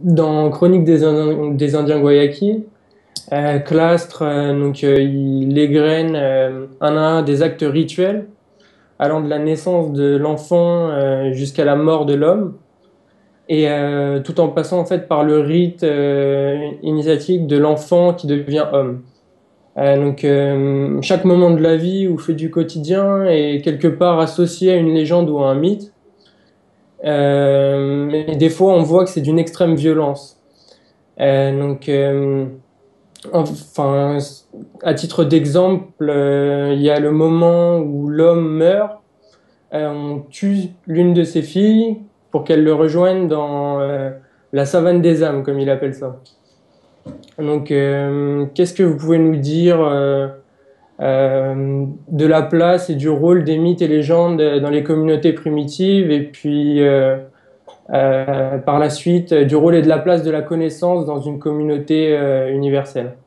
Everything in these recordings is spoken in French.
Dans Chronique des Indiens Guayakis, Clastre il égrène un à un des actes rituels allant de la naissance de l'enfant jusqu'à la mort de l'homme, et tout en passant en fait par le rite initiatique de l'enfant qui devient homme. Chaque moment de la vie ou fait du quotidien est quelque part associé à une légende ou à un mythe. Mais des fois, on voit que c'est d'une extrême violence. Enfin, à titre d'exemple, il y a le moment où l'homme meurt. On tue l'une de ses filles pour qu'elle le rejoigne dans la savane des âmes, comme il appelle ça. Qu'est-ce que vous pouvez nous dire de la place et du rôle des mythes et légendes dans les communautés primitives, et puis par la suite du rôle et de la place de la connaissance dans une communauté universelle?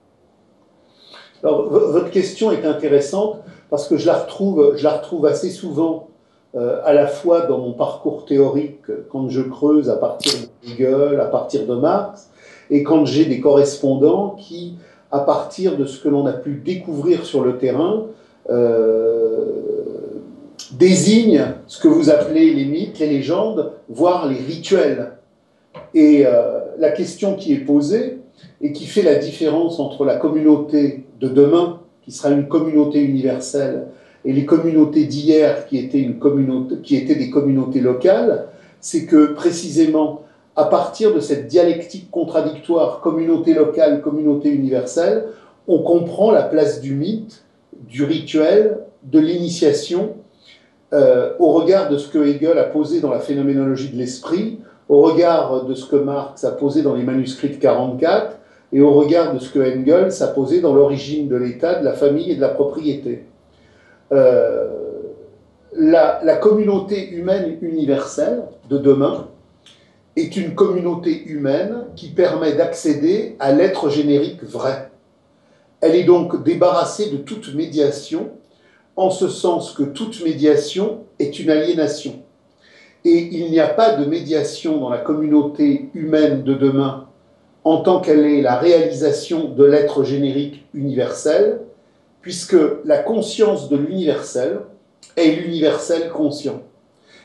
Alors, votre question est intéressante parce que je la retrouve assez souvent, à la fois dans mon parcours théorique, quand je creuse à partir de Hegel, à partir de Marx, et quand j'ai des correspondants qui, à partir de ce que l'on a pu découvrir sur le terrain, désignent ce que vous appelez les mythes, les légendes, voire les rituels. Et la question qui est posée, et qui fait la différence entre la communauté de demain, qui sera une communauté universelle, et les communautés d'hier, qui étaient des communautés locales, c'est que précisément, à partir de cette dialectique contradictoire, communauté locale, communauté universelle, on comprend la place du mythe, du rituel, de l'initiation, au regard de ce que Hegel a posé dans la phénoménologie de l'esprit, au regard de ce que Marx a posé dans les manuscrits de 1944, et au regard de ce que Engels a posé dans l'origine de l'État, de la famille et de la propriété. La communauté humaine universelle de demain est une communauté humaine qui permet d'accéder à l'être générique vrai. Elle est donc débarrassée de toute médiation, en ce sens que toute médiation est une aliénation. Et il n'y a pas de médiation dans la communauté humaine de demain en tant qu'elle est la réalisation de l'être générique universel, puisque la conscience de l'universel est l'universel conscient.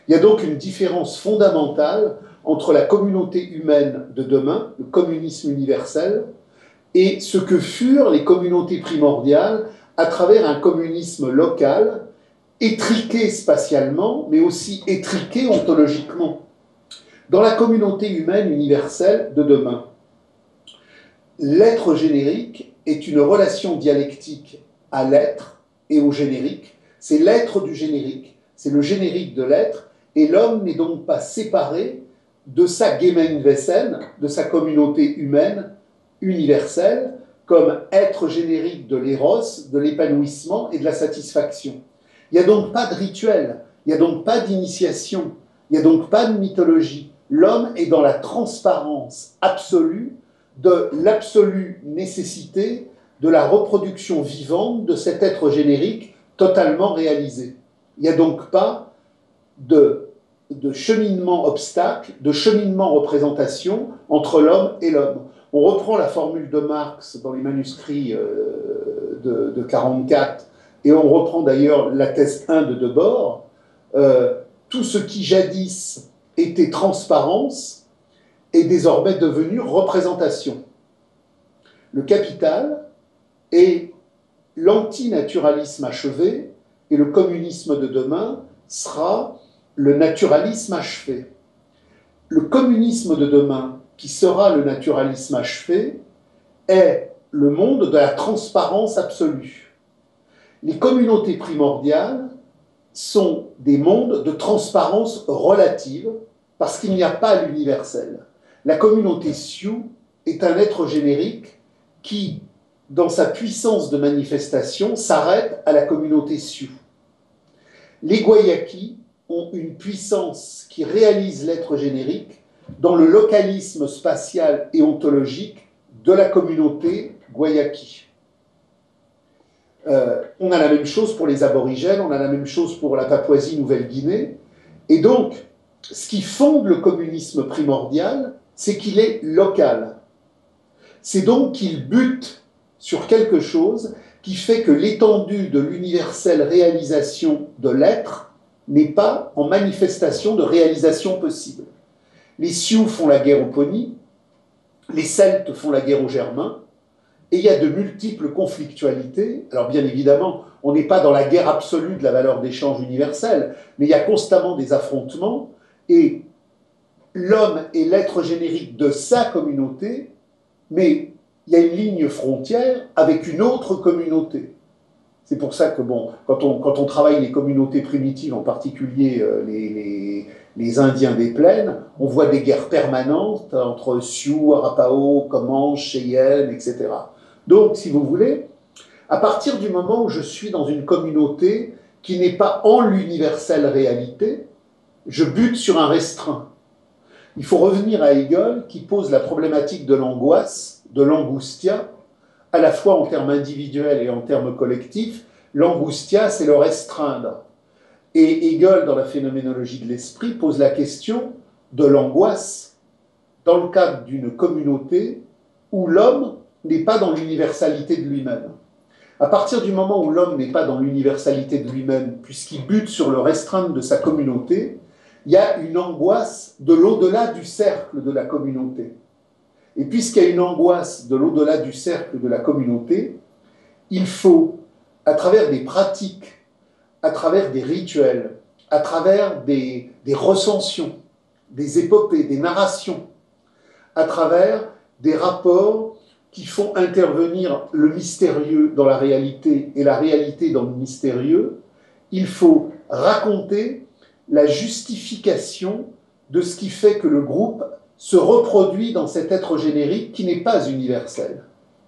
Il y a donc une différence fondamentale entre la communauté humaine de demain, le communisme universel, et ce que furent les communautés primordiales à travers un communisme local, étriqué spatialement, mais aussi étriqué ontologiquement. Dans la communauté humaine universelle de demain, l'être générique est une relation dialectique à l'être et au générique. C'est l'être du générique, c'est le générique de l'être, et l'homme n'est donc pas séparé de sa Gemeinwesen, de sa communauté humaine universelle, comme être générique de l'éros, de l'épanouissement et de la satisfaction. Il n'y a donc pas de rituel, il n'y a donc pas d'initiation, il n'y a donc pas de mythologie. L'homme est dans la transparence absolue de l'absolue nécessité de la reproduction vivante de cet être générique totalement réalisé. Il n'y a donc pas de cheminement obstacle, de cheminement représentation entre l'homme et l'homme. On reprend la formule de Marx dans les manuscrits de 1944, et on reprend d'ailleurs la thèse 1 de Debord. Tout ce qui jadis était transparence est désormais devenu représentation. Le capital est l'antinaturalisme achevé, et le communisme de demain sera le naturalisme achevé. Le communisme de demain, qui sera le naturalisme achevé, est le monde de la transparence absolue. Les communautés primordiales sont des mondes de transparence relative, parce qu'il n'y a pas l'universel. La communauté Sioux est un être générique qui, dans sa puissance de manifestation, s'arrête à la communauté Sioux. Les Guayakis ont une puissance qui réalise l'être générique dans le localisme spatial et ontologique de la communauté Guayaki. On a la même chose pour les aborigènes, on a la même chose pour la Papouasie-Nouvelle-Guinée, et donc, ce qui fonde le communisme primordial, c'est qu'il est local. C'est donc qu'il bute sur quelque chose qui fait que l'étendue de l'universelle réalisation de l'être n'est pas en manifestation de réalisation possible. Les Sioux font la guerre aux Ponis, les Celtes font la guerre aux Germains, et il y a de multiples conflictualités. Alors bien évidemment, on n'est pas dans la guerre absolue de la valeur d'échange universelle, mais il y a constamment des affrontements, et l'homme est l'être générique de sa communauté, mais il y a une ligne frontière avec une autre communauté. C'est pour ça que, bon, quand on travaille les communautés primitives, en particulier les Indiens des plaines, on voit des guerres permanentes entre Sioux, Arapaho, Comanche, Cheyenne, etc. Donc, si vous voulez, à partir du moment où je suis dans une communauté qui n'est pas en l'universelle réalité, je bute sur un restreint. Il faut revenir à Hegel qui pose la problématique de l'angoisse, de l'angustia, à la fois en termes individuels et en termes collectifs. L'angustia, c'est le restreindre. Et Hegel, dans la phénoménologie de l'esprit, pose la question de l'angoisse dans le cadre d'une communauté où l'homme n'est pas dans l'universalité de lui-même. À partir du moment où l'homme n'est pas dans l'universalité de lui-même, puisqu'il bute sur le restreindre de sa communauté, il y a une angoisse de l'au-delà du cercle de la communauté. Et puisqu'il y a une angoisse de l'au-delà du cercle de la communauté, il faut, à travers des pratiques, à travers des rituels, à travers des recensions, des épopées, des narrations, à travers des rapports qui font intervenir le mystérieux dans la réalité et la réalité dans le mystérieux, il faut raconter la justification de ce qui fait que le groupe se reproduit dans cet être générique qui n'est pas universel.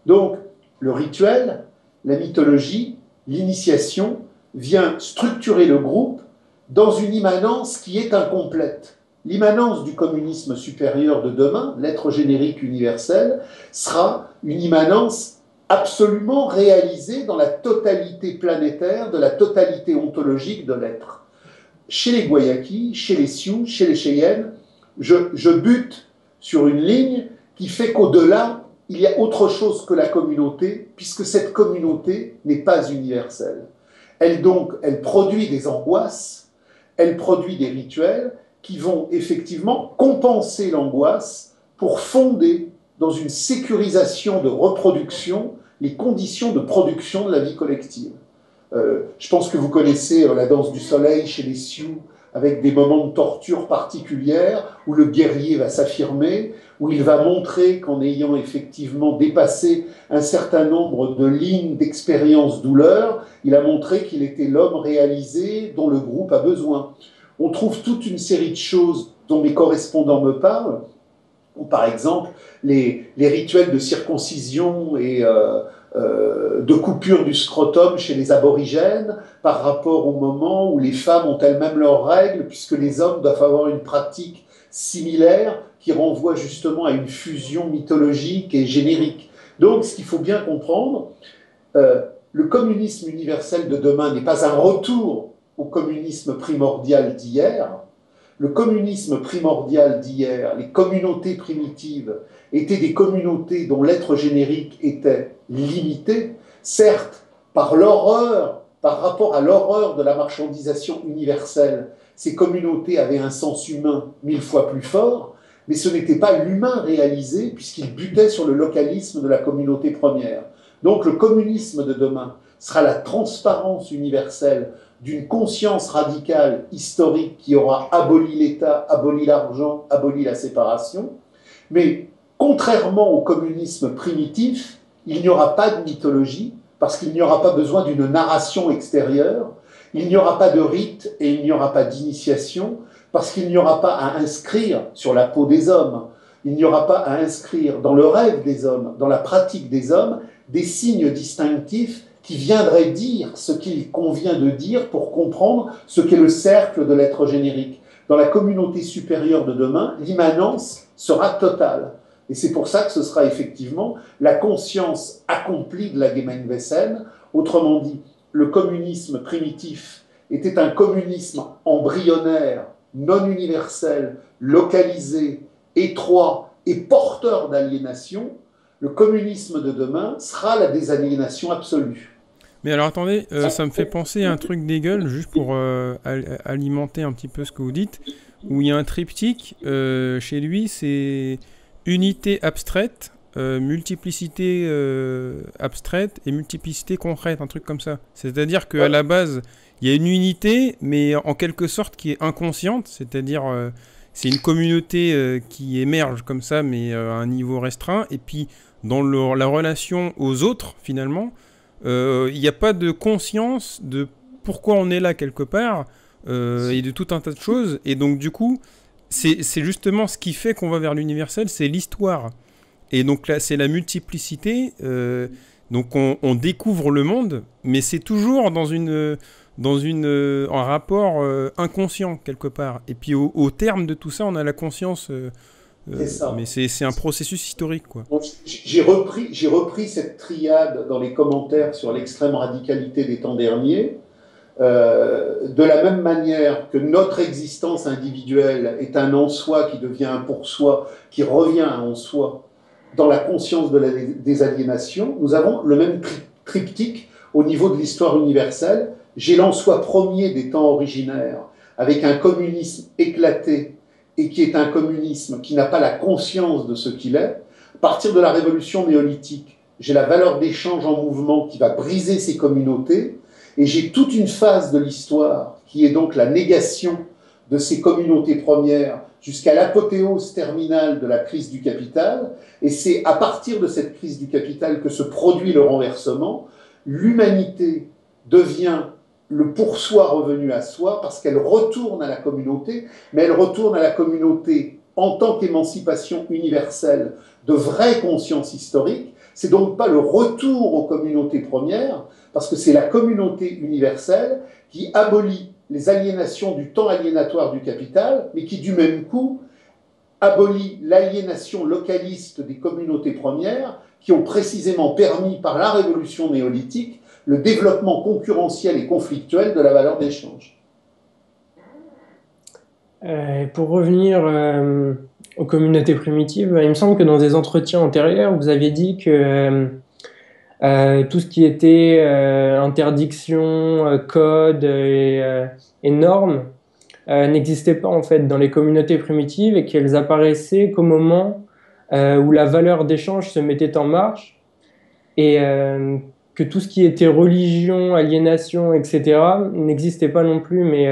Donc, le rituel, la mythologie, l'initiation vient structurer le groupe dans une immanence qui est incomplète. L'immanence du communisme supérieur de demain, l'être générique universel, sera une immanence absolument réalisée dans la totalité planétaire, de la totalité ontologique de l'être. Chez les Guayakis, chez les Sioux, chez les Cheyennes, je bute sur une ligne qui fait qu'au-delà, il y a autre chose que la communauté, puisque cette communauté n'est pas universelle. Elle produit des angoisses, elle produit des rituels qui vont effectivement compenser l'angoisse pour fonder dans une sécurisation de reproduction les conditions de production de la vie collective. Je pense que vous connaissez la danse du soleil chez les Sioux, avec des moments de torture particulières, où le guerrier va s'affirmer, où il va montrer qu'en ayant effectivement dépassé un certain nombre de lignes d'expérience douleur, il a montré qu'il était l'homme réalisé dont le groupe a besoin. On trouve toute une série de choses dont mes correspondants me parlent, par exemple les rituels de circoncision et de coupure du scrotum chez les aborigènes par rapport au moment où les femmes ont elles-mêmes leurs règles, puisque les hommes doivent avoir une pratique similaire qui renvoie justement à une fusion mythologique et générique. Donc, ce qu'il faut bien comprendre, le communisme universel de demain n'est pas un retour au communisme primordial d'hier. Le communisme primordial d'hier, les communautés primitives, étaient des communautés dont l'être générique était limité, certes par l'horreur, par rapport à l'horreur de la marchandisation universelle. Ces communautés avaient un sens humain 1000 fois plus fort, mais ce n'était pas l'humain réalisé, puisqu'il butait sur le localisme de la communauté première. Donc le communisme de demain sera la transparence universelle d'une conscience radicale historique qui aura aboli l'État, aboli l'argent, aboli la séparation. Mais contrairement au communisme primitif, il n'y aura pas de mythologie, parce qu'il n'y aura pas besoin d'une narration extérieure, il n'y aura pas de rite et il n'y aura pas d'initiation, parce qu'il n'y aura pas à inscrire sur la peau des hommes, il n'y aura pas à inscrire dans le rêve des hommes, dans la pratique des hommes, des signes distinctifs qui viendraient dire ce qu'il convient de dire pour comprendre ce qu'est le cercle de l'être générique. Dans la communauté supérieure de demain, l'immanence sera totale. Et c'est pour ça que ce sera effectivement la conscience accomplie de la Gemeinwesen. Autrement dit, le communisme primitif était un communisme embryonnaire, non universel, localisé, étroit, est porteur d'aliénation, le communisme de demain sera la désaliénation absolue. Mais alors attendez, ça me fait penser à un truc d'Hegel, juste pour alimenter un petit peu ce que vous dites, où il y a un triptyque, chez lui, c'est unité abstraite, multiplicité abstraite et multiplicité concrète, un truc comme ça. C'est-à-dire qu'à la base, il y a une unité, mais en quelque sorte qui est inconsciente, c'est-à-dire c'est une communauté qui émerge comme ça, mais à un niveau restreint, et puis dans la relation aux autres, finalement, il n'y a pas de conscience de pourquoi on est là quelque part, et de tout un tas de choses, et donc du coup, c'est justement ce qui fait qu'on va vers l'universel, c'est l'histoire. Et donc là, c'est la multiplicité, donc on découvre le monde, mais c'est toujours un rapport inconscient quelque part. Et puis au terme de tout ça, on a la conscience, C'est ça. mais c'est un processus historique, quoi. Donc, j'ai repris cette triade dans les commentaires sur l'extrême radicalité des temps derniers. De la même manière que notre existence individuelle est un en soi qui devient un pour soi, qui revient à en soi dans la conscience de la désaliénation, nous avons le même triptyque au niveau de l'histoire universelle. J'ai l'en soi premier des temps originaires, avec un communisme éclaté, et qui est un communisme qui n'a pas la conscience de ce qu'il est. À partir de la révolution néolithique, j'ai la valeur d'échange en mouvement qui va briser ces communautés, et j'ai toute une phase de l'histoire qui est donc la négation de ces communautés premières jusqu'à l'apothéose terminale de la crise du capital. Et c'est à partir de cette crise du capital que se produit le renversement. L'humanité devient le pour soi revenu à soi parce qu'elle retourne à la communauté, mais elle retourne à la communauté en tant qu'émancipation universelle de vraie conscience historique. C'est donc pas le retour aux communautés premières, parce que c'est la communauté universelle qui abolit les aliénations du temps aliénatoire du capital, mais qui du même coup abolit l'aliénation localiste des communautés premières qui ont précisément permis par la révolution néolithique le développement concurrentiel et conflictuel de la valeur d'échange. Pour revenir aux communautés primitives, il me semble que dans des entretiens antérieurs, vous aviez dit que tout ce qui était interdiction, code et normes n'existait pas en fait dans les communautés primitives et qu'elles apparaissaient qu'au moment où la valeur d'échange se mettait en marche et que tout ce qui était religion, aliénation, etc. n'existait pas non plus. Mais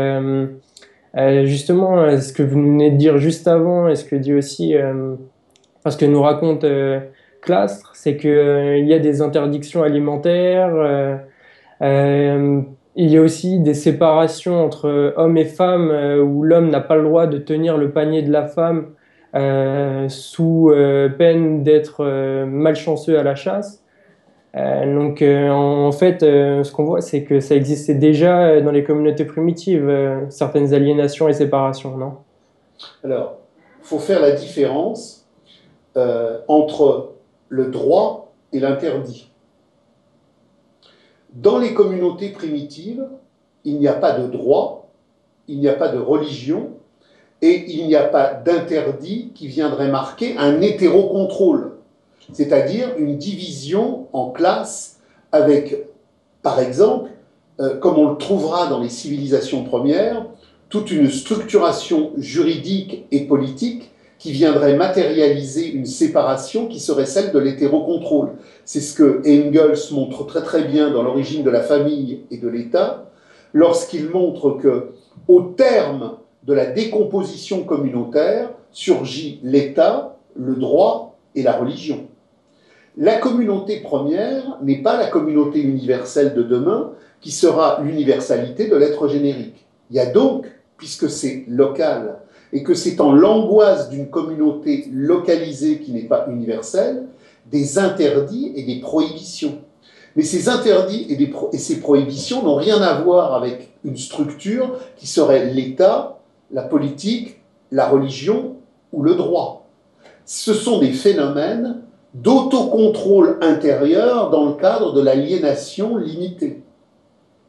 justement, ce que vous venez de dire juste avant et ce que dit aussi, parce que nous raconte Clastres, c'est qu'il y a des interdictions alimentaires, il y a aussi des séparations entre hommes et femmes où l'homme n'a pas le droit de tenir le panier de la femme sous peine d'être malchanceux à la chasse. En fait, ce qu'on voit, c'est que ça existait déjà dans les communautés primitives, certaines aliénations et séparations, non? Alors, il faut faire la différence entre le droit et l'interdit. Dans les communautés primitives, il n'y a pas de droit, il n'y a pas de religion, et il n'y a pas d'interdit qui viendrait marquer un hétérocontrôle, c'est-à-dire une division en classes avec, par exemple, comme on le trouvera dans les civilisations premières, toute une structuration juridique et politique qui viendrait matérialiser une séparation qui serait celle de l'hétérocontrôle. C'est ce que Engels montre très très bien dans l'origine de la famille et de l'État, lorsqu'il montre que, au terme de la décomposition communautaire, surgit l'État, le droit et la religion. La communauté première n'est pas la communauté universelle de demain, qui sera l'universalité de l'être générique. Il y a donc, puisque c'est local, et que c'est en l'angoisse d'une communauté localisée qui n'est pas universelle, des interdits et des prohibitions. Mais ces interdits et ces prohibitions n'ont rien à voir avec une structure qui serait l'État, la politique, la religion ou le droit. Ce sont des phénomènes d'autocontrôle intérieur dans le cadre de l'aliénation limitée.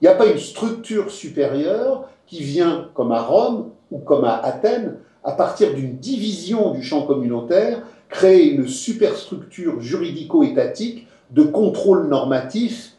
Il n'y a pas une structure supérieure qui vient, comme à Rome ou comme à Athènes, à partir d'une division du champ communautaire, créer une superstructure juridico-étatique de contrôle normatif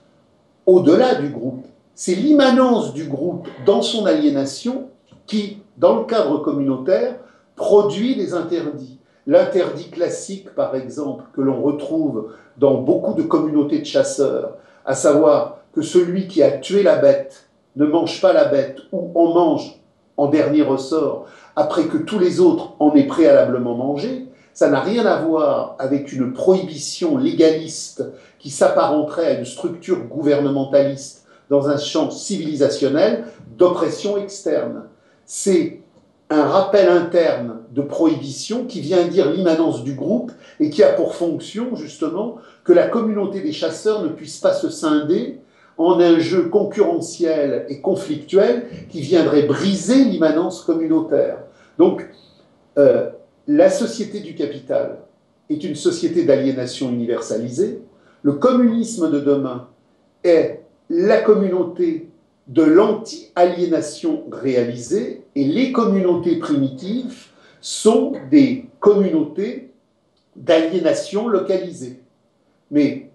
au-delà du groupe. C'est l'immanence du groupe dans son aliénation qui, dans le cadre communautaire, produit des interdits. L'interdit classique, par exemple, que l'on retrouve dans beaucoup de communautés de chasseurs, à savoir que celui qui a tué la bête ne mange pas la bête ou en mange en dernier ressort après que tous les autres en aient préalablement mangé, ça n'a rien à voir avec une prohibition légaliste qui s'apparenterait à une structure gouvernementaliste dans un champ civilisationnel d'oppression externe. C'est un rappel interne de prohibition qui vient dire l'immanence du groupe et qui a pour fonction, justement, que la communauté des chasseurs ne puisse pas se scinder en un jeu concurrentiel et conflictuel qui viendrait briser l'immanence communautaire. Donc, la société du capital est une société d'aliénation universalisée. Le communisme de demain est la communauté de l'anti-aliénation réalisée, et les communautés primitives sont des communautés d'aliénation localisée. Mais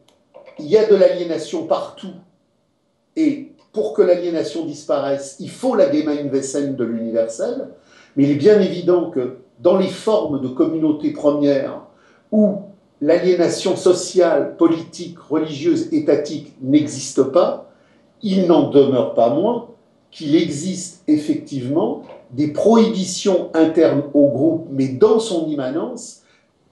il y a de l'aliénation partout, et pour que l'aliénation disparaisse, il faut la Gemeinwesen de l'universel, mais il est bien évident que dans les formes de communautés premières où l'aliénation sociale, politique, religieuse, étatique n'existe pas, il n'en demeure pas moins qu'il existe effectivement des prohibitions internes au groupe, mais dans son immanence,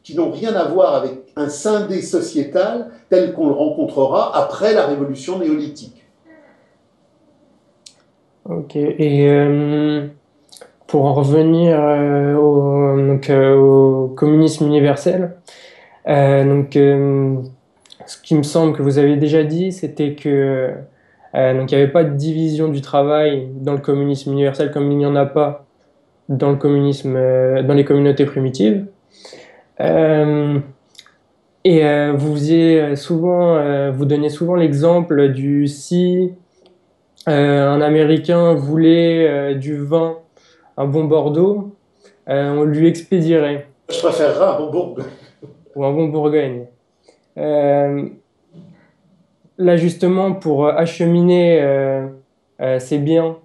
qui n'ont rien à voir avec un scindé sociétal tel qu'on le rencontrera après la révolution néolithique. Ok, et pour en revenir au communisme universel, ce qui me semble que vous avez déjà dit, c'était que donc il n'y avait pas de division du travail dans le communisme universel comme il n'y en a pas dans le communisme, dans les communautés primitives. Vous donnez souvent l'exemple du si un Américain voulait du vin, un bon Bordeaux, on lui expédierait. Je préférerais un bon Bourgogne. Ou un bon Bourgogne. Là, justement, pour acheminer ces biens,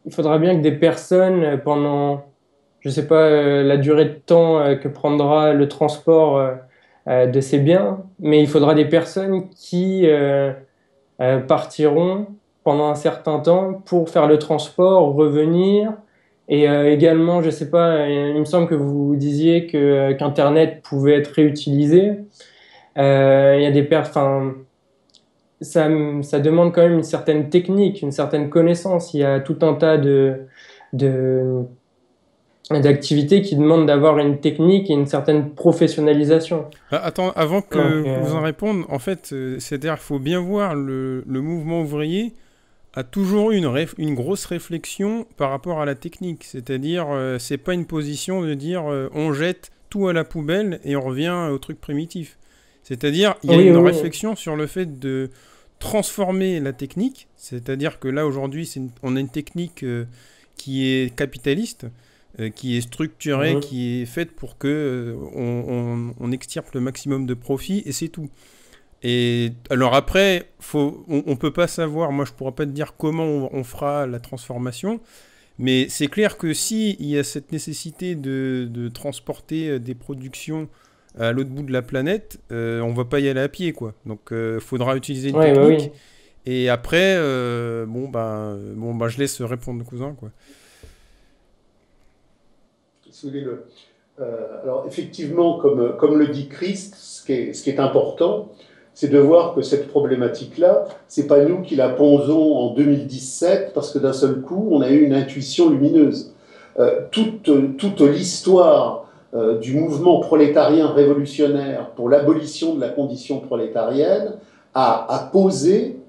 il faudra bien que des personnes, pendant, je ne sais pas, la durée de temps que prendra le transport de ces biens, mais il faudra des personnes qui partiront pendant un certain temps pour faire le transport, revenir. Et également, je ne sais pas, il me semble que vous disiez qu'Internet pouvait être réutilisé. Il y a des personnes... Ça demande quand même une certaine technique, une certaine connaissance. Il y a tout un tas d'activités qui demandent d'avoir une technique et une certaine professionnalisation. Attends, avant que vous en répondiez, en fait, c'est-à-dire qu'il faut bien voir le mouvement ouvrier a toujours eu une grosse réflexion par rapport à la technique. C'est-à-dire, c'est pas une position de dire on jette tout à la poubelle et on revient au truc primitif. C'est-à-dire, il y a une réflexion sur le fait de transformer la technique. C'est-à-dire que là, aujourd'hui, on a une technique qui est capitaliste, qui est structurée, qui est faite pour que on extirpe le maximum de profit, et c'est tout. Et alors après, on peut pas savoir, moi je pourrais pas te dire comment on fera la transformation, mais c'est clair que si il y a cette nécessité de transporter des productions à l'autre bout de la planète, on va pas y aller à pied, quoi. Donc faudra utiliser une technique. Et après, je laisse répondre le cousin, quoi. Alors effectivement, comme le dit Christ, ce qui est important, c'est de voir que cette problématique-là, c'est pas nous qui la posons en 2017 parce que d'un seul coup, on a eu une intuition lumineuse. Toute l'histoire du mouvement prolétarien révolutionnaire pour l'abolition de la condition prolétarienne a posé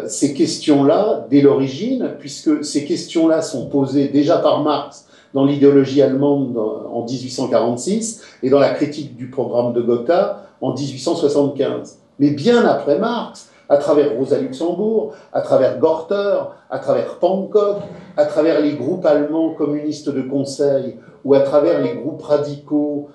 ces questions-là dès l'origine, puisque ces questions-là sont posées déjà par Marx dans l'idéologie allemande en 1846 et dans la critique du programme de Gotha en 1875. Mais bien après Marx, à travers Rosa Luxembourg, à travers Gorter, à travers Pankow, à travers les groupes allemands communistes de conseil, ou à travers les groupes radicaux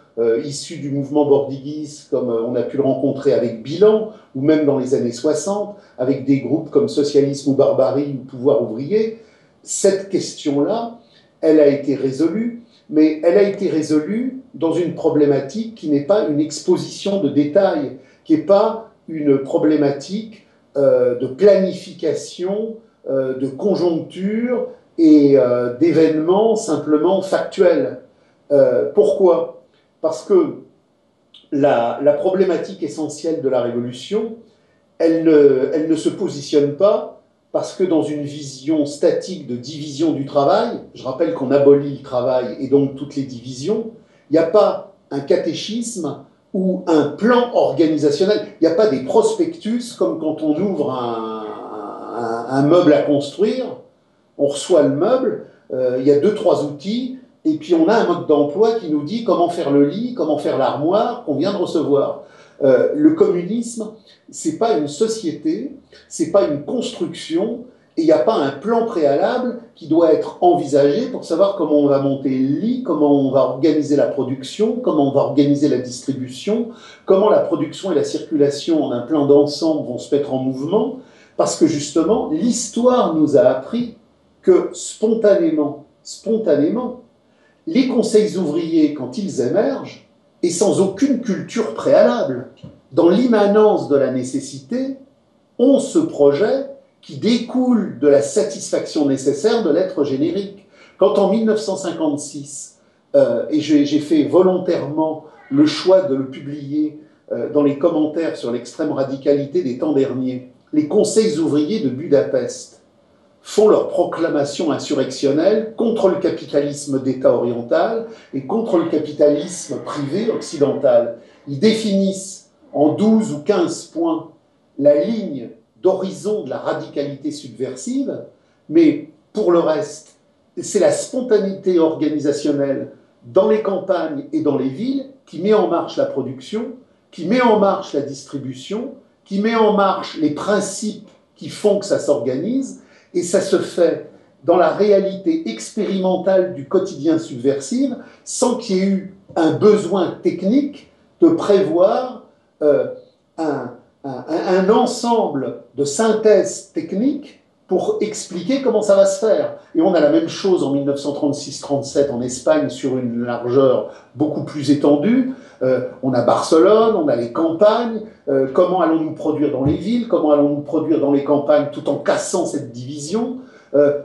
issus du mouvement bordiguiste, comme on a pu le rencontrer avec Bilan, ou même dans les années 60, avec des groupes comme Socialisme ou Barbarie ou Pouvoir ouvrier. Cette question-là, elle a été résolue, mais elle a été résolue dans une problématique qui n'est pas une exposition de détails, qui n'est pas une problématique de planification, de conjoncture et d'événements simplement factuels. Pourquoi ? Parce que la problématique essentielle de la Révolution, elle ne se positionne pas parce que dans une vision statique de division du travail, je rappelle qu'on abolit le travail et donc toutes les divisions, il n'y a pas un catéchisme ou un plan organisationnel, il n'y a pas des prospectus comme quand on ouvre un meuble à construire, on reçoit le meuble, il y a 2-3 outils, et puis on a un mode d'emploi qui nous dit comment faire le lit, comment faire l'armoire qu'on vient de recevoir. Le communisme, c'est pas une société, c'est pas une construction, et il n'y a pas un plan préalable qui doit être envisagé pour savoir comment on va monter le lit, comment on va organiser la production, comment on va organiser la distribution, comment la production et la circulation en un plan d'ensemble vont se mettre en mouvement, parce que justement, l'histoire nous a appris que spontanément, les conseils ouvriers, quand ils émergent, et sans aucune culture préalable, dans l'immanence de la nécessité, ont ce projet qui découle de la satisfaction nécessaire de l'être générique. Quand en 1956, et j'ai fait volontairement le choix de le publier dans les commentaires sur l'extrême radicalité des temps derniers, les conseils ouvriers de Budapest font leur proclamation insurrectionnelle contre le capitalisme d'État oriental et contre le capitalisme privé occidental. Ils définissent en 12 ou 15 points la ligne d'horizon de la radicalité subversive, mais pour le reste, c'est la spontanéité organisationnelle dans les campagnes et dans les villes qui met en marche la production, qui met en marche la distribution, qui met en marche les principes qui font que ça s'organise, et ça se fait dans la réalité expérimentale du quotidien subversif, sans qu'il y ait eu un besoin technique de prévoir un ensemble de synthèses techniques pour expliquer comment ça va se faire. Et on a la même chose en 1936-37 en Espagne sur une largeur beaucoup plus étendue. On a Barcelone, on a les campagnes. Comment allons-nous produire dans les villes? Comment allons-nous produire dans les campagnes tout en cassant cette division?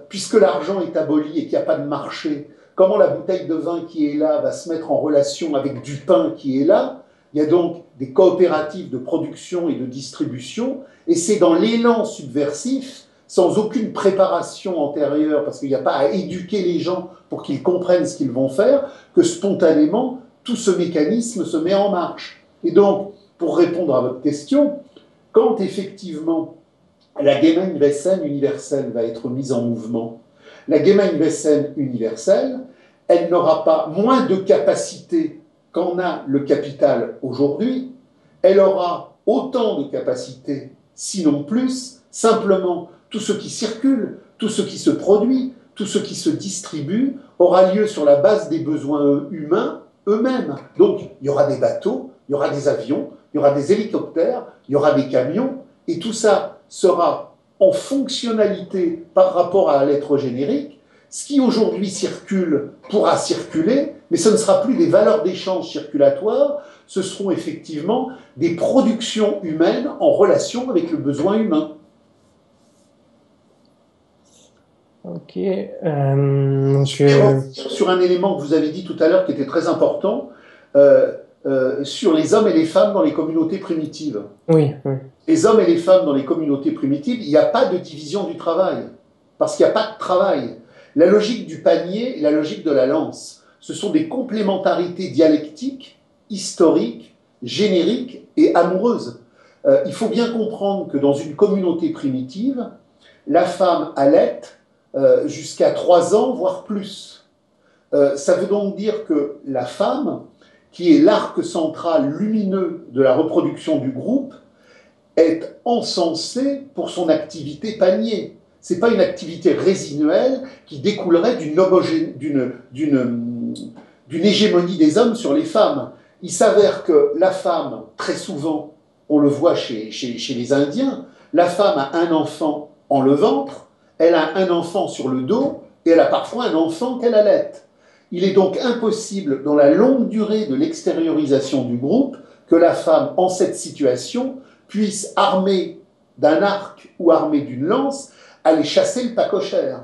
Puisque l'argent est aboli et qu'il n'y a pas de marché, comment la bouteille de vin qui est là va se mettre en relation avec du pain qui est là? Il y a donc des coopératives de production et de distribution, et c'est dans l'élan subversif, sans aucune préparation antérieure, parce qu'il n'y a pas à éduquer les gens pour qu'ils comprennent ce qu'ils vont faire, que spontanément, tout ce mécanisme se met en marche. Et donc, pour répondre à votre question, quand effectivement la Gemeinwesen universelle va être mise en mouvement, la Gemeinwesen universelle, elle n'aura pas moins de capacité qu'en a le capital aujourd'hui, elle aura autant de capacité, sinon plus, simplement tout ce qui circule, tout ce qui se produit, tout ce qui se distribue aura lieu sur la base des besoins humains eux-mêmes. Donc il y aura des bateaux, il y aura des avions, il y aura des hélicoptères, il y aura des camions, et tout ça sera en fonctionnalité par rapport à l'être générique. Ce qui aujourd'hui circule pourra circuler, mais ce ne sera plus des valeurs d'échange circulatoires, ce seront effectivement des productions humaines en relation avec le besoin humain. Ok. Sur un élément que vous avez dit tout à l'heure qui était très important, sur les hommes et les femmes dans les communautés primitives. Oui, oui. Les hommes et les femmes dans les communautés primitives, il n'y a pas de division du travail, parce qu'il n'y a pas de travail. La logique du panier et la logique de la lance, ce sont des complémentarités dialectiques, historiques, génériques et amoureuses. Il faut bien comprendre que dans une communauté primitive, la femme allait jusqu'à 3 ans, voire plus. Ça veut donc dire que la femme, qui est l'arc central lumineux de la reproduction du groupe, est encensé pour son activité panier. Ce n'est pas une activité résiduelle qui découlerait d'une hégémonie des hommes sur les femmes. Il s'avère que la femme, très souvent, on le voit chez les Indiens, la femme a un enfant en le ventre, elle a un enfant sur le dos, et elle a parfois un enfant qu'elle allaite. Il est donc impossible, dans la longue durée de l'extériorisation du groupe, que la femme, en cette situation, puisse, armée d'un arc ou armée d'une lance, aller chasser le pacochère.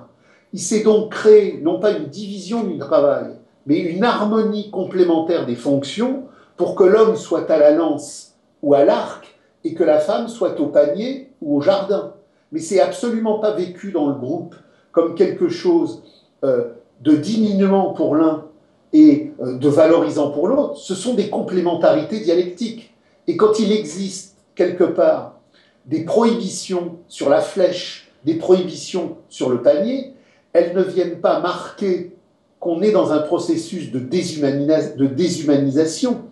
Il s'est donc créé, non pas une division du travail, mais une harmonie complémentaire des fonctions pour que l'homme soit à la lance ou à l'arc et que la femme soit au panier ou au jardin. Mais c'est absolument pas vécu dans le groupe comme quelque chose de diminuant pour l'un et de valorisant pour l'autre. Ce sont des complémentarités dialectiques. Et quand il existe quelque part des prohibitions sur la flèche, des prohibitions sur le panier, elles ne viennent pas marquer qu'on est dans un processus de déshumanisation,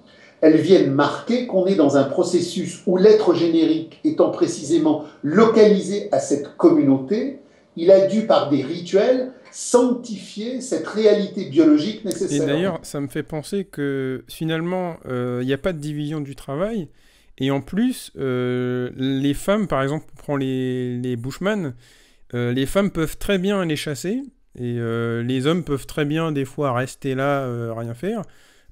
elles viennent marquer qu'on est dans un processus où l'être générique étant précisément localisé à cette communauté, il a dû, par des rituels, sanctifier cette réalité biologique nécessaire. Et d'ailleurs, ça me fait penser que finalement, il n'y a pas de division du travail. Et en plus, les femmes, par exemple, on prend les Bushmen, les femmes peuvent très bien aller chasser, et les hommes peuvent très bien, des fois, rester là, rien faire.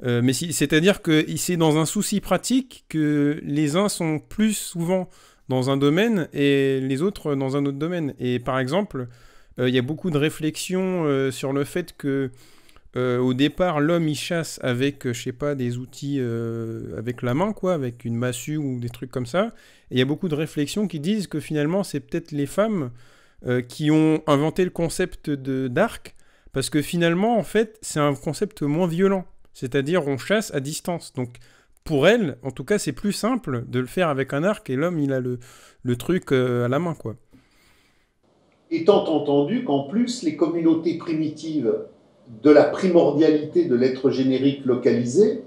Mais c'est-à-dire que c'est dans un souci pratique que les uns sont plus souvent dans un domaine et les autres dans un autre domaine. Et par exemple, il y a beaucoup de réflexions sur le fait que au départ, l'homme il chasse avec, je sais pas, des outils avec la main, quoi, avec une massue ou des trucs comme ça. Et il y a beaucoup de réflexions qui disent que finalement, c'est peut-être les femmes qui ont inventé le concept d'arc, parce que finalement, en fait, c'est un concept moins violent. C'est-à-dire, on chasse à distance. Donc, pour elles, en tout cas, c'est plus simple de le faire avec un arc, et l'homme, il a le truc à la main, quoi. Étant entendu qu'en plus, les communautés primitives de la primordialité de l'être générique localisé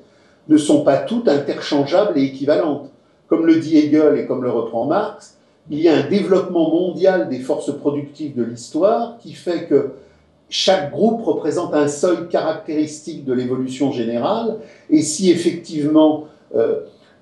ne sont pas toutes interchangeables et équivalentes. Comme le dit Hegel et comme le reprend Marx, il y a un développement mondial des forces productives de l'histoire qui fait que chaque groupe représente un seuil caractéristique de l'évolution générale, et si effectivement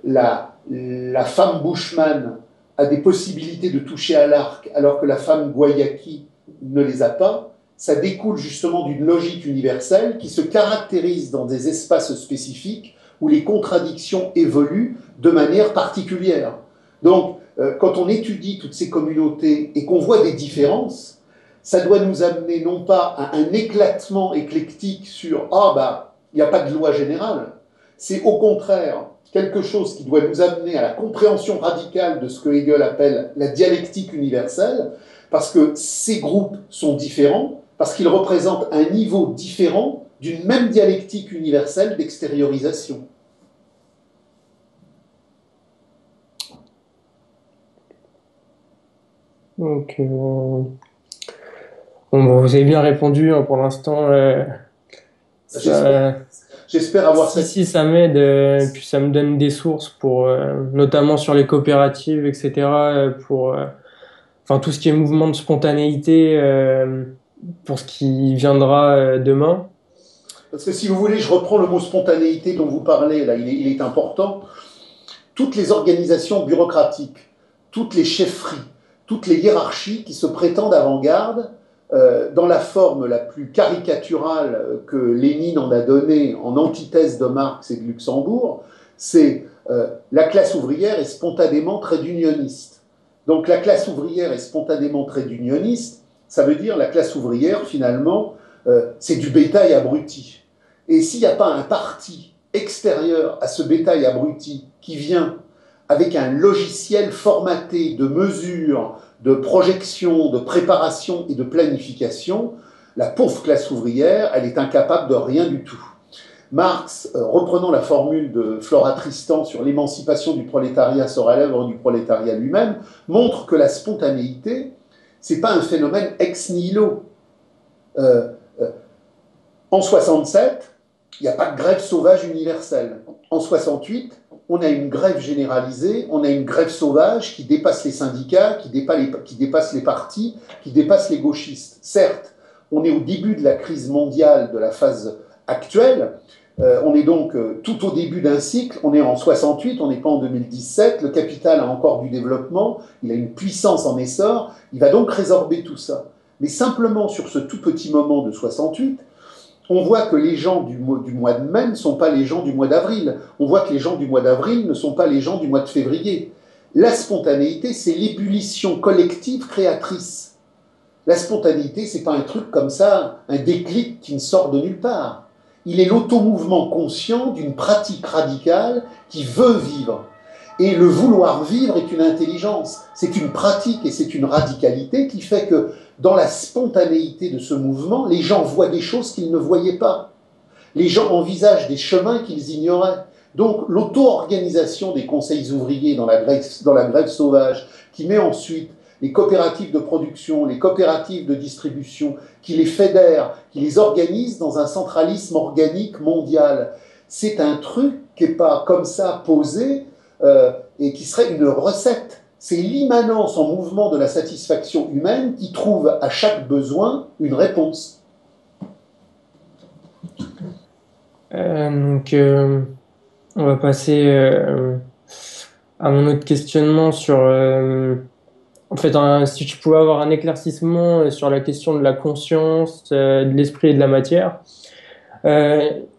la femme Bushman a des possibilités de toucher à l'arc alors que la femme Guayaki ne les a pas, ça découle justement d'une logique universelle qui se caractérise dans des espaces spécifiques où les contradictions évoluent de manière particulière. Donc, quand on étudie toutes ces communautés et qu'on voit des différences, ça doit nous amener non pas à un éclatement éclectique sur « ah bah, il n'y a pas de loi générale », c'est au contraire quelque chose qui doit nous amener à la compréhension radicale de ce que Hegel appelle la dialectique universelle, parce que ces groupes sont différents, parce qu'ils représentent un niveau différent d'une même dialectique universelle d'extériorisation. Donc, bon, vous avez bien répondu hein, pour l'instant. J'espère avoir si ça m'aide, puis ça me donne des sources pour, notamment sur les coopératives, etc. Pour, enfin tout ce qui est mouvement de spontanéité, pour ce qui viendra demain. Parce que si vous voulez, je reprends le mot spontanéité dont vous parlez, là, il est important. Toutes les organisations bureaucratiques, toutes les chefferies, toutes les hiérarchies qui se prétendent avant-garde, dans la forme la plus caricaturale que Lénine en a donnée en antithèse de Marx et de Luxembourg, c'est la classe ouvrière est spontanément trade unioniste. Donc la classe ouvrière est spontanément trade unioniste, ça veut dire la classe ouvrière, finalement, c'est du bétail abruti. Et s'il n'y a pas un parti extérieur à ce bétail abruti qui vient avec un logiciel formaté de mesures, de projection, de préparation et de planification, la pauvre classe ouvrière, elle est incapable de rien du tout. Marx, reprenant la formule de Flora Tristan sur l'émancipation du prolétariat sur la lèvre du prolétariat lui-même, montre que la spontanéité, ce n'est pas un phénomène ex nihilo. En 67, il n'y a pas de grève sauvage universelle. En 68, on a une grève généralisée, on a une grève sauvage qui dépasse les syndicats, qui dépasse les partis, qui dépasse les gauchistes. Certes, on est au début de la crise mondiale de la phase actuelle, on est donc tout au début d'un cycle, on est en 68, on n'est pas en 2017, le capital a encore du développement, il a une puissance en essor, il va donc résorber tout ça. Mais simplement sur ce tout petit moment de 68, on voit que les gens du mois de mai ne sont pas les gens du mois d'avril. On voit que les gens du mois d'avril ne sont pas les gens du mois de février. La spontanéité, c'est l'ébullition collective créatrice. La spontanéité, c'est pas un truc comme ça, un déclic qui ne sort de nulle part. Il est l'automouvement conscient d'une pratique radicale qui veut vivre. Et le vouloir vivre est une intelligence. C'est une pratique et c'est une radicalité qui fait que dans la spontanéité de ce mouvement, les gens voient des choses qu'ils ne voyaient pas. Les gens envisagent des chemins qu'ils ignoraient. Donc l'auto-organisation des conseils ouvriers dans la grève sauvage, qui met ensuite les coopératives de production, les coopératives de distribution, qui les fédèrent, qui les organisent dans un centralisme organique mondial, c'est un truc qui n'est pas comme ça posé et qui serait une recette. C'est l'immanence en mouvement de la satisfaction humaine qui trouve à chaque besoin une réponse. On va passer à mon autre questionnement sur... en fait, si je pouvais avoir un éclaircissement sur la question de la conscience, de l'esprit et de la matière.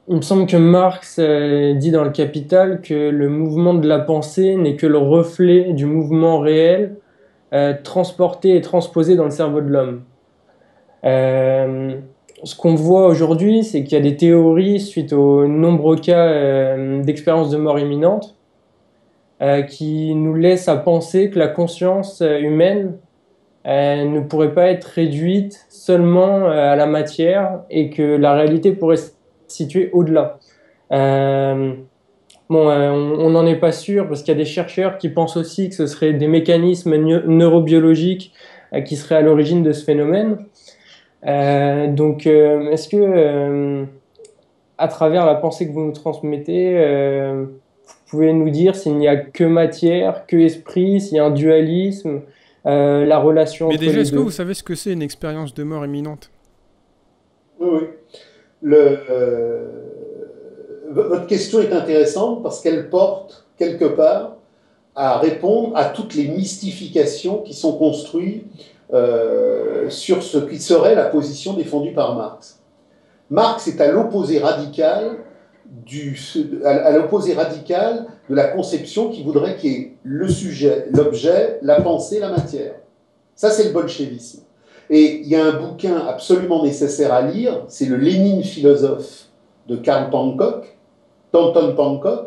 Il me semble que Marx dit dans le Capital que le mouvement de la pensée n'est que le reflet du mouvement réel transporté et transposé dans le cerveau de l'homme. Ce qu'on voit aujourd'hui, c'est qu'il y a des théories suite aux nombreux cas d'expériences de mort imminente qui nous laissent à penser que la conscience humaine ne pourrait pas être réduite seulement à la matière et que la réalité pourrait se situer au-delà. On n'en est pas sûr parce qu'il y a des chercheurs qui pensent aussi que ce seraient des mécanismes neurobiologiques qui seraient à l'origine de ce phénomène. Est-ce que, à travers la pensée que vous nous transmettez, vous pouvez nous dire s'il n'y a que matière, que esprit, s'il y a un dualisme, la relation Mais entre déjà, les est-ce que deux? vous savez ce que c'est une expérience de mort imminente? Oui. Votre question est intéressante parce qu'elle porte quelque part à répondre à toutes les mystifications qui sont construites sur ce qui serait la position défendue par Marx. Marx est à l'opposé radical de la conception qui voudrait qu'il y ait le sujet, l'objet, la pensée, la matière. Ça, c'est le bolchevisme. Et il y a un bouquin absolument nécessaire à lire, c'est le Lénine philosophe de Thornton Pankow,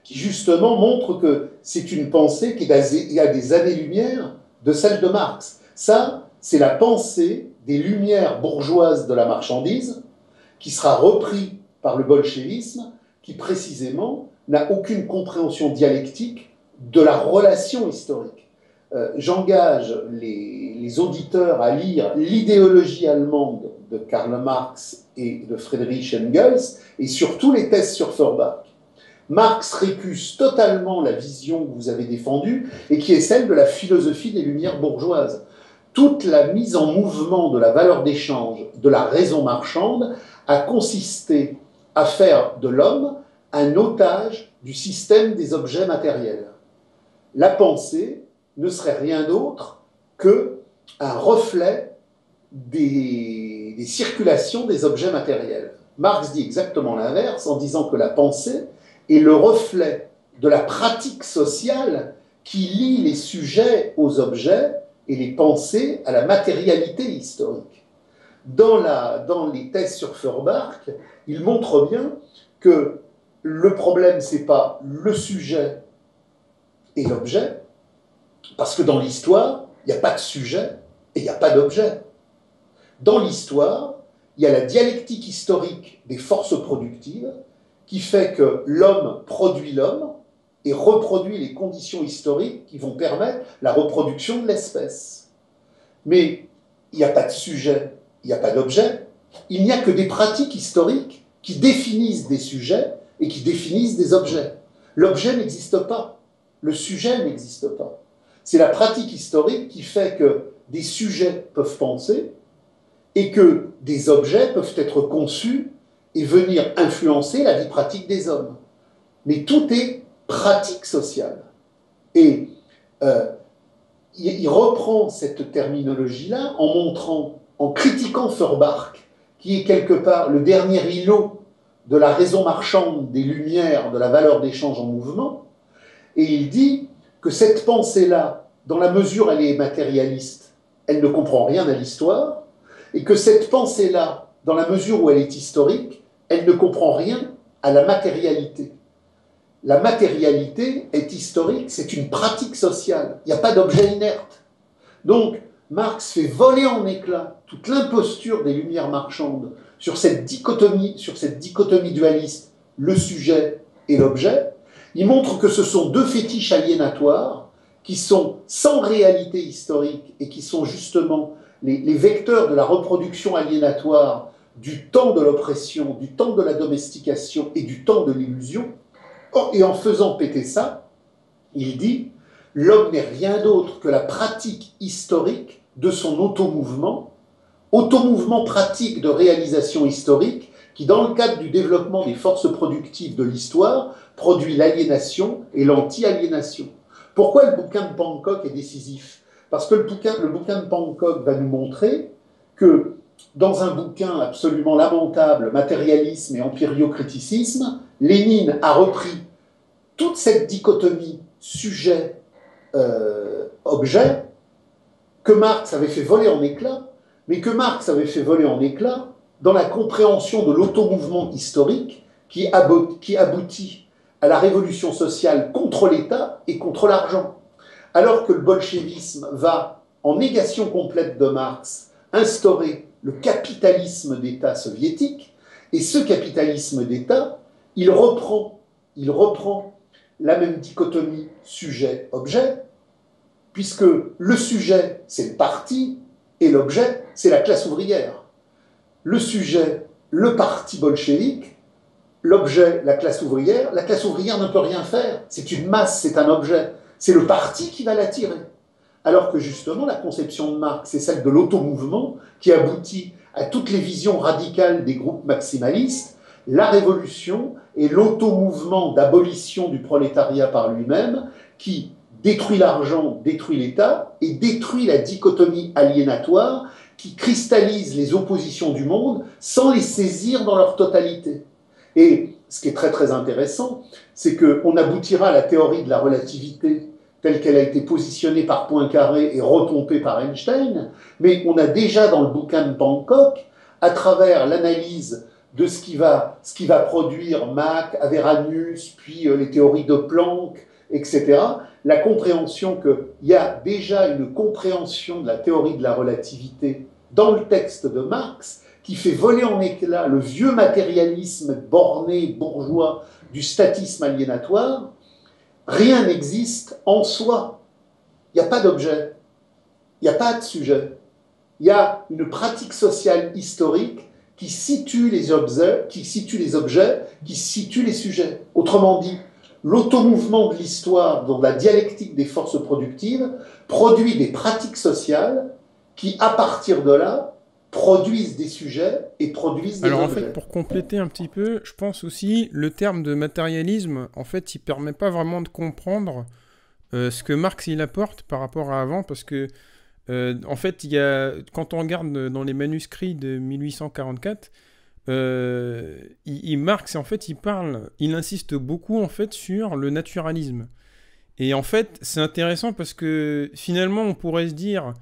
qui justement montre que c'est une pensée qui est à des années-lumière de celle de Marx. Ça, c'est la pensée des lumières bourgeoises de la marchandise qui sera repris par le bolchevisme, qui précisément n'a aucune compréhension dialectique de la relation historique. J'engage les auditeurs à lire l'idéologie allemande de Karl Marx et de Friedrich Engels, et surtout les thèses sur Feuerbach. Marx récuse totalement la vision que vous avez défendue, et qui est celle de la philosophie des Lumières bourgeoises. Toute la mise en mouvement de la valeur d'échange, de la raison marchande, a consisté à faire de l'homme un otage du système des objets matériels. La pensée ne serait rien d'autre qu'un reflet des circulations des objets matériels. Marx dit exactement l'inverse en disant que la pensée est le reflet de la pratique sociale qui lie les sujets aux objets et les pensées à la matérialité historique. Dans les thèses sur Feuerbach, il montre bien que le problème, ce n'est pas le sujet et l'objet, parce que dans l'histoire, il n'y a pas de sujet et il n'y a pas d'objet. Dans l'histoire, il y a la dialectique historique des forces productives qui fait que l'homme produit l'homme et reproduit les conditions historiques qui vont permettre la reproduction de l'espèce. Mais il n'y a pas de sujet, il n'y a pas d'objet, il n'y a que des pratiques historiques qui définissent des sujets et qui définissent des objets. L'objet n'existe pas, le sujet n'existe pas. C'est la pratique historique qui fait que des sujets peuvent penser et que des objets peuvent être conçus et venir influencer la vie pratique des hommes. Mais tout est pratique sociale. Et il reprend cette terminologie-là en montrant, en critiquant Feuerbach, qui est quelque part le dernier îlot de la raison marchande des Lumières, de la valeur d'échange en mouvement, et il dit que cette pensée-là, dans la mesure où elle est matérialiste, elle ne comprend rien à l'histoire, et que cette pensée-là, dans la mesure où elle est historique, elle ne comprend rien à la matérialité. La matérialité est historique, c'est une pratique sociale, il n'y a pas d'objet inerte. Donc, Marx fait voler en éclats toute l'imposture des Lumières marchandes sur cette dichotomie dualiste, le sujet et l'objet. Il montre que ce sont deux fétiches aliénatoires qui sont sans réalité historique et qui sont justement les vecteurs de la reproduction aliénatoire du temps de l'oppression, du temps de la domestication et du temps de l'illusion. Et en faisant péter ça, il dit « L'homme n'est rien d'autre que la pratique historique de son automouvement pratique de réalisation historique qui, dans le cadre du développement des forces productives de l'histoire, produit l'aliénation et l'anti-aliénation. » Pourquoi le bouquin de Panckok est décisif? Parce que le bouquin de Panckok va nous montrer que dans un bouquin absolument lamentable, Matérialisme et empiriocriticisme, Lénine a repris toute cette dichotomie sujet-objet que Marx avait fait voler en éclats, mais que Marx avait fait voler en éclats dans la compréhension de l'automouvement historique qui aboutit à la révolution sociale contre l'État et contre l'argent. Alors que le bolchevisme va, en négation complète de Marx, instaurer le capitalisme d'État soviétique, et ce capitalisme d'État, il reprend la même dichotomie sujet-objet, puisque le sujet, c'est le parti, et l'objet, c'est la classe ouvrière. Le sujet, le parti bolchevique, l'objet, la classe ouvrière ne peut rien faire. C'est une masse, c'est un objet. C'est le parti qui va l'attirer. Alors que justement, la conception de Marx, c'est celle de l'automouvement qui aboutit à toutes les visions radicales des groupes maximalistes, la révolution et l'automouvement d'abolition du prolétariat par lui-même qui détruit l'argent, détruit l'État et détruit la dichotomie aliénatoire qui cristallise les oppositions du monde sans les saisir dans leur totalité. Et ce qui est très très intéressant, c'est qu'on aboutira à la théorie de la relativité telle qu'elle a été positionnée par Poincaré et repompée par Einstein, mais on a déjà dans le bouquin de Panckok, à travers l'analyse de ce qui va produire Mach, Averanius, puis les théories de Planck, etc., la compréhension qu'il y a déjà une compréhension de la théorie de la relativité dans le texte de Marx qui fait voler en éclats le vieux matérialisme borné, bourgeois, du statisme aliénatoire. Rien n'existe en soi. Il n'y a pas d'objet. Il n'y a pas de sujet. Il y a une pratique sociale historique qui situe les objets, qui situe les sujets. Autrement dit, l'automouvement de l'histoire dans la dialectique des forces productives produit des pratiques sociales qui, à partir de là, produisent des sujets et produisent des objets. Alors en fait, pour compléter un petit peu, je pense aussi, le terme de matérialisme, en fait, il permet pas vraiment de comprendre ce que Marx il apporte par rapport à avant, parce que en fait, quand on regarde dans les manuscrits de 1844, Marx, en fait, il insiste beaucoup en fait sur le naturalisme. Et en fait, c'est intéressant parce que finalement, on pourrait se dire,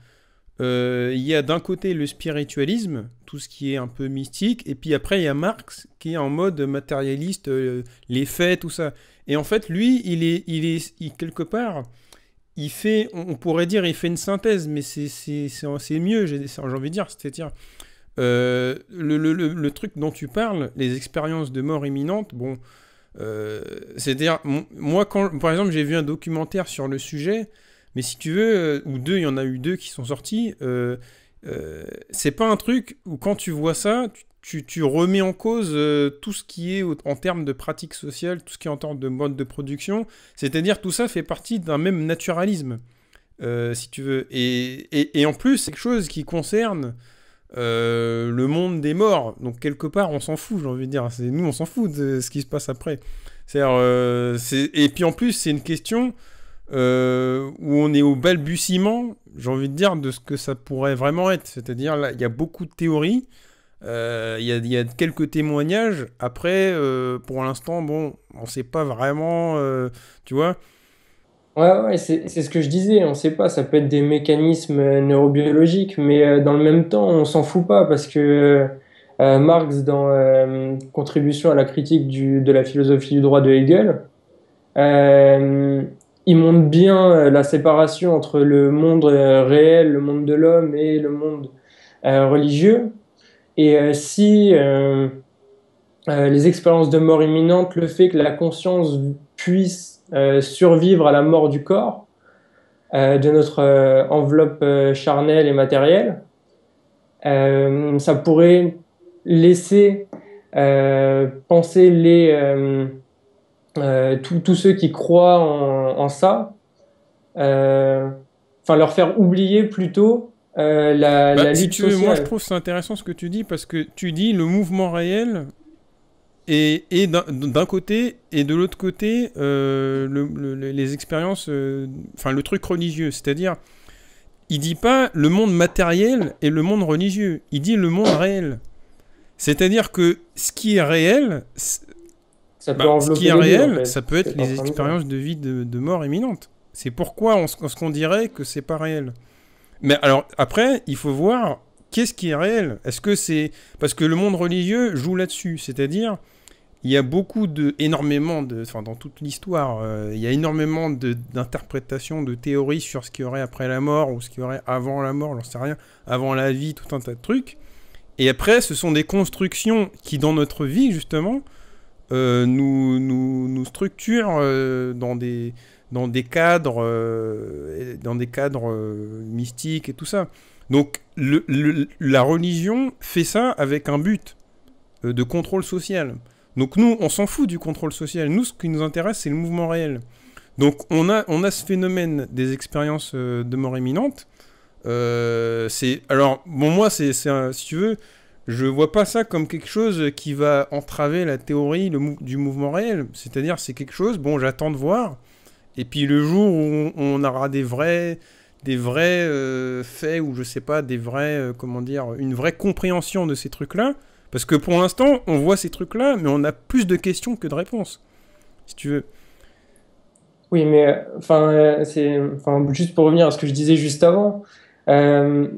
il y a d'un côté le spiritualisme, tout ce qui est un peu mystique, et puis après il y a Marx qui est en mode matérialiste, les faits, tout ça. Et en fait, lui, il quelque part, on pourrait dire, il fait une synthèse, mais c'est mieux, j'ai envie de dire, c'est-à-dire le truc dont tu parles, les expériences de mort imminente, bon, c'est-à-dire, moi, par exemple, j'ai vu un documentaire sur le sujet, mais si tu veux, ou deux, il y en a eu deux qui sont sortis, c'est pas un truc où quand tu vois ça, tu remets en cause tout ce qui est en termes de pratiques sociales, tout ce qui est en termes de mode de production. C'est-à-dire tout ça fait partie d'un même naturalisme, si tu veux. Et en plus, c'est quelque chose qui concerne le monde des morts. Donc quelque part, on s'en fout, j'ai envie de dire. Nous, on s'en fout de ce qui se passe après. Et puis en plus, c'est une question où on est au balbutiement, j'ai envie de dire, de ce que ça pourrait vraiment être. C'est-à-dire, là, il y a beaucoup de théories. Il y a quelques témoignages. Après, pour l'instant, bon, on sait pas vraiment, tu vois. Ouais, c'est ce que je disais, on sait pas, ça peut être des mécanismes neurobiologiques, mais dans le même temps, on s'en fout pas parce que Marx, dans Contribution à la critique de la philosophie du droit de Hegel, euh, il montre bien la séparation entre le monde réel, le monde de l'homme et le monde religieux. Et si les expériences de mort imminente, le fait que la conscience puisse survivre à la mort du corps, de notre enveloppe charnelle et matérielle, ça pourrait laisser penser tous ceux qui croient en ça, enfin leur faire oublier plutôt la Si lutte tu veux, moi je sociale. trouve c'est intéressant ce que tu dis parce que tu dis le mouvement réel et d'un côté et de l'autre côté les expériences, enfin le truc religieux, c'est-à-dire il dit pas le monde matériel et le monde religieux, il dit le monde réel. C'est-à-dire que ce qui est réel, Ça peut ce qui envelopper est les deux, en réel, fait. ça peut C'est ce être que t'es en les train de dire. expériences de vie de mort imminente. C'est pourquoi ce qu'on dirait que c'est pas réel. Mais alors, après, il faut voir qu'est-ce qui est réel. Est-ce que c'est... Parce que le monde religieux joue là-dessus. C'est-à-dire, il y a énormément de... Enfin, dans toute l'histoire, il y a énormément d'interprétations, de théories sur ce qu'il y aurait après la mort ou ce qu'il y aurait avant la mort, j'en sais rien, avant la vie, tout un tas de trucs. Et après, ce sont des constructions qui, dans notre vie, justement, nous structurent dans des cadres, mystiques et tout ça. Donc la religion fait ça avec un but de contrôle social. Donc nous, on s'en fout du contrôle social. Nous, ce qui nous intéresse, c'est le mouvement réel. Donc on a ce phénomène des expériences de mort imminente. Alors, bon, moi, si tu veux, je vois pas ça comme quelque chose qui va entraver la théorie du mouvement réel. C'est-à-dire, c'est quelque chose, bon, j'attends de voir. Et puis le jour où on aura des vrais faits, ou je sais pas, comment dire, une vraie compréhension de ces trucs-là, parce que pour l'instant, on voit ces trucs-là, mais on a plus de questions que de réponses, si tu veux. Oui, mais enfin, juste pour revenir à ce que je disais juste avant,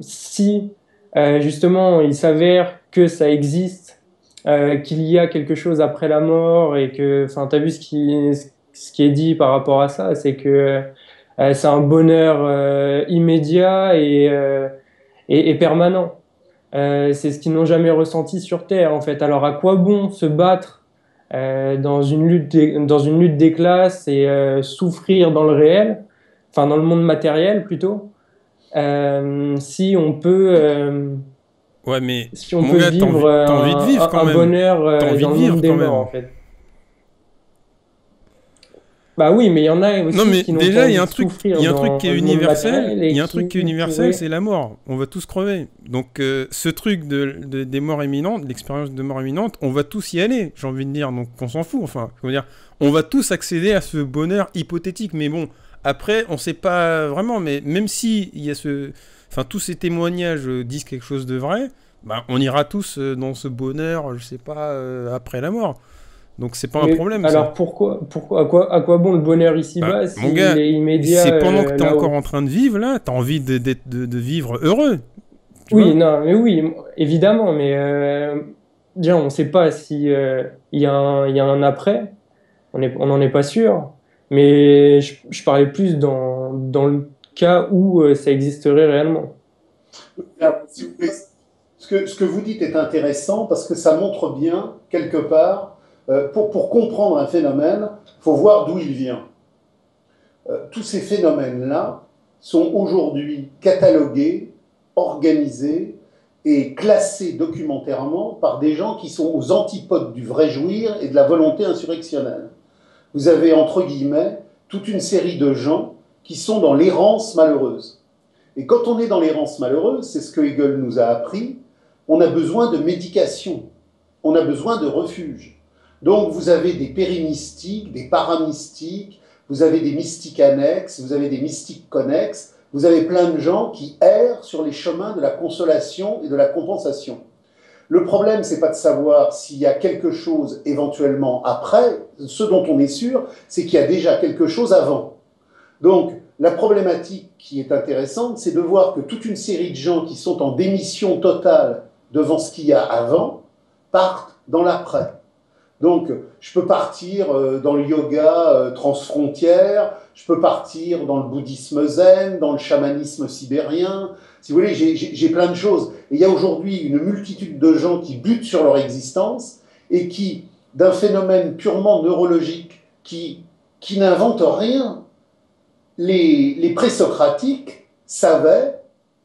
si justement il s'avère que ça existe, qu'il y a quelque chose après la mort et que, enfin, t'as vu ce qui est dit par rapport à ça, c'est que c'est un bonheur immédiat et permanent. C'est ce qu'ils n'ont jamais ressenti sur Terre, en fait. Alors à quoi bon se battre dans une lutte des classes et souffrir dans le réel, enfin dans le monde matériel plutôt, si on peut, Ouais, mais si on mon peut gars, vivre t'as envie de vivre quand un même. bonheur T'as envie dans de le vivre monde des quand morts, même. en fait. Bah oui, mais il y en a Non, aussi mais qui n'ont pas déjà, il y envie a un de truc, souffrir il y a un truc dans qui est le monde universel. matériel Il et y a un truc qui est qui universel, c'est pourraient... la mort. On va tous crever. Donc, ce truc des morts imminentes, l'expérience de mort imminente, on va tous y aller, j'ai envie de dire. Donc, on s'en fout. Enfin, je veux dire, on va tous accéder à ce bonheur hypothétique. Mais bon, après, on sait pas vraiment. Mais même si il y a enfin, tous ces témoignages disent quelque chose de vrai, bah, on ira tous dans ce bonheur, je sais pas, après la mort. Donc, c'est pas un Mais problème, ça. alors à quoi bon le bonheur Bah, ici-bas mon s'il gars, est immédiat c'est pendant que t'es encore là-haut? en train de vivre là, t'as envie de vivre heureux, tu Oui, vois? non, mais oui, évidemment, mais déjà, on ne sait pas si il y a un après, on n'en est pas sûr, mais je parlais plus dans le cas où ça existerait réellement. Là, s'il vous plaît, ce que vous dites est intéressant parce que ça montre bien, quelque part, pour comprendre un phénomène, il faut voir d'où il vient. Tous ces phénomènes-là sont aujourd'hui catalogués, organisés est classé documentairement par des gens qui sont aux antipodes du vrai jouir et de la volonté insurrectionnelle. Vous avez, entre guillemets, toute une série de gens qui sont dans l'errance malheureuse. Et quand on est dans l'errance malheureuse, c'est ce que Hegel nous a appris, on a besoin de médication, on a besoin de refuge. Donc vous avez des périmystiques, des paramystiques, vous avez des mystiques annexes, vous avez des mystiques connexes, vous avez plein de gens qui errent sur les chemins de la consolation et de la compensation. Le problème, c'est pas de savoir s'il y a quelque chose éventuellement après. Ce dont on est sûr, c'est qu'il y a déjà quelque chose avant. Donc, la problématique qui est intéressante, c'est de voir que toute une série de gens qui sont en démission totale devant ce qu'il y a avant partent dans l'après. Donc, je peux partir dans le yoga transfrontière, je peux partir dans le bouddhisme zen, dans le chamanisme sibérien. Si vous voulez, j'ai plein de choses. Et il y a aujourd'hui une multitude de gens qui butent sur leur existence et qui, d'un phénomène purement neurologique, qui n'inventent rien, les présocratiques savaient,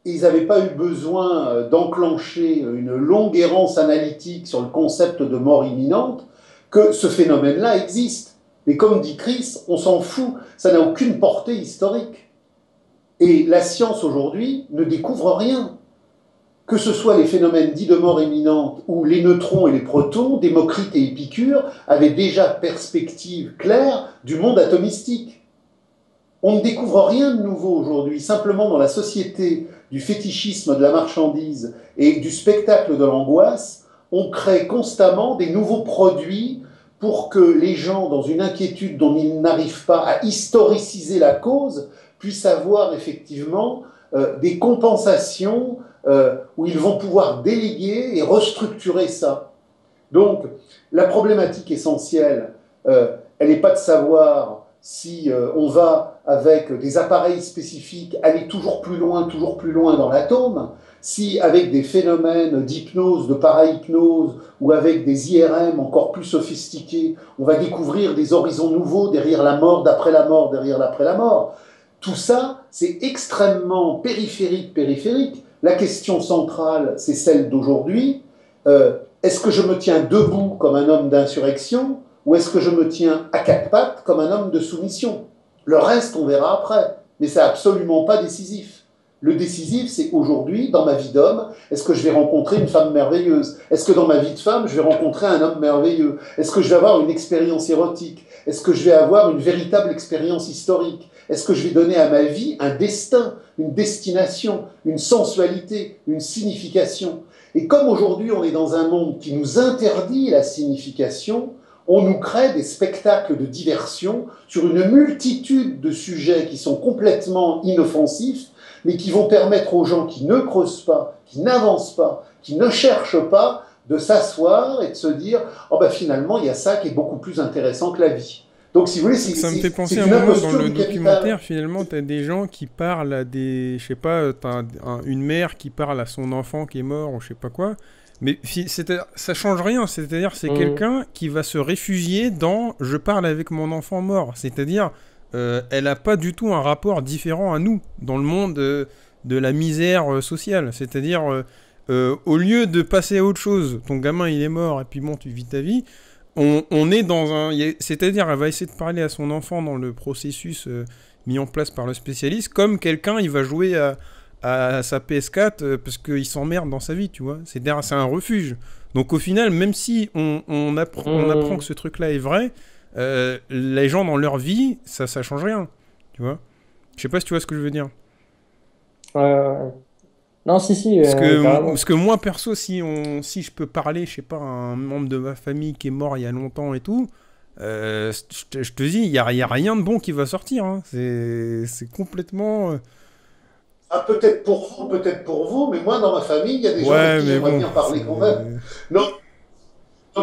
et ils n'avaient pas eu besoin d'enclencher une longue errance analytique sur le concept de mort imminente, que ce phénomène-là existe. Mais comme dit Chris, on s'en fout, ça n'a aucune portée historique. Et la science aujourd'hui ne découvre rien. Que ce soit les phénomènes dits de mort imminente ou les neutrons et les protons, Démocrite et Épicure avaient déjà perspective claire du monde atomistique. On ne découvre rien de nouveau aujourd'hui, simplement dans la société du fétichisme de la marchandise et du spectacle de l'angoisse, on crée constamment des nouveaux produits pour que les gens, dans une inquiétude dont ils n'arrivent pas à historiciser la cause, puissent avoir effectivement des compensations où ils vont pouvoir déléguer et restructurer ça. Donc, la problématique essentielle, elle n'est pas de savoir si on va, avec des appareils spécifiques, aller toujours plus loin dans l'atome, si avec des phénomènes d'hypnose, de parahypnose, ou avec des IRM encore plus sophistiqués, on va découvrir des horizons nouveaux derrière la mort, d'après la mort, derrière l'après la mort. Tout ça, c'est extrêmement périphérique. La question centrale, c'est celle d'aujourd'hui. Est-ce que je me tiens debout comme un homme d'insurrection, ou est-ce que je me tiens à quatre pattes comme un homme de soumission? Le reste, on verra après, mais c'est absolument pas décisif. Le décisif, c'est aujourd'hui, dans ma vie d'homme, est-ce que je vais rencontrer une femme merveilleuse? Est-ce que dans ma vie de femme, je vais rencontrer un homme merveilleux? Est-ce que je vais avoir une expérience érotique? Est-ce que je vais avoir une véritable expérience historique? Est-ce que je vais donner à ma vie un destin, une destination, une sensualité, une signification? Et comme aujourd'hui, on est dans un monde qui nous interdit la signification, on nous crée des spectacles de diversion sur une multitude de sujets qui sont complètement inoffensifs, mais qui vont permettre aux gens qui ne creusent pas, qui n'avancent pas, qui ne cherchent pas, de s'asseoir et de se dire « Oh ben finalement, il y a ça qui est beaucoup plus intéressant que la vie ». Donc si vous voulez, ça me fait penser à un moment dans le documentaire, finalement, tu as des gens qui parlent à des... Je sais pas, t'as une mère qui parle à son enfant qui est mort ou je sais pas quoi. Mais ça change rien, c'est-à-dire c'est quelqu'un qui va se réfugier dans « je parle avec mon enfant mort », c'est-à-dire elle n'a pas du tout un rapport différent à nous dans le monde de la misère sociale, c'est-à-dire au lieu de passer à autre chose, ton gamin il est mort et puis bon tu vis ta vie, on est dans un... C'est-à-dire elle va essayer de parler à son enfant dans le processus mis en place par le spécialiste, comme quelqu'un il va jouer à sa PS4 parce qu'il s'emmerde dans sa vie, tu vois. C'est un refuge. Donc au final, même si on apprend que ce truc-là est vrai, les gens dans leur vie, ça change rien, tu vois. Je sais pas si tu vois ce que je veux dire. Non, si. Parce que moi, perso, si je peux parler, je sais pas, à un membre de ma famille qui est mort il y a longtemps et tout, je te dis, il y a rien de bon qui va sortir. Hein. C'est complètement... Ah, peut-être pour vous, mais moi, dans ma famille, il y a des gens avec qui j'aimerais bien parler quand même. Non,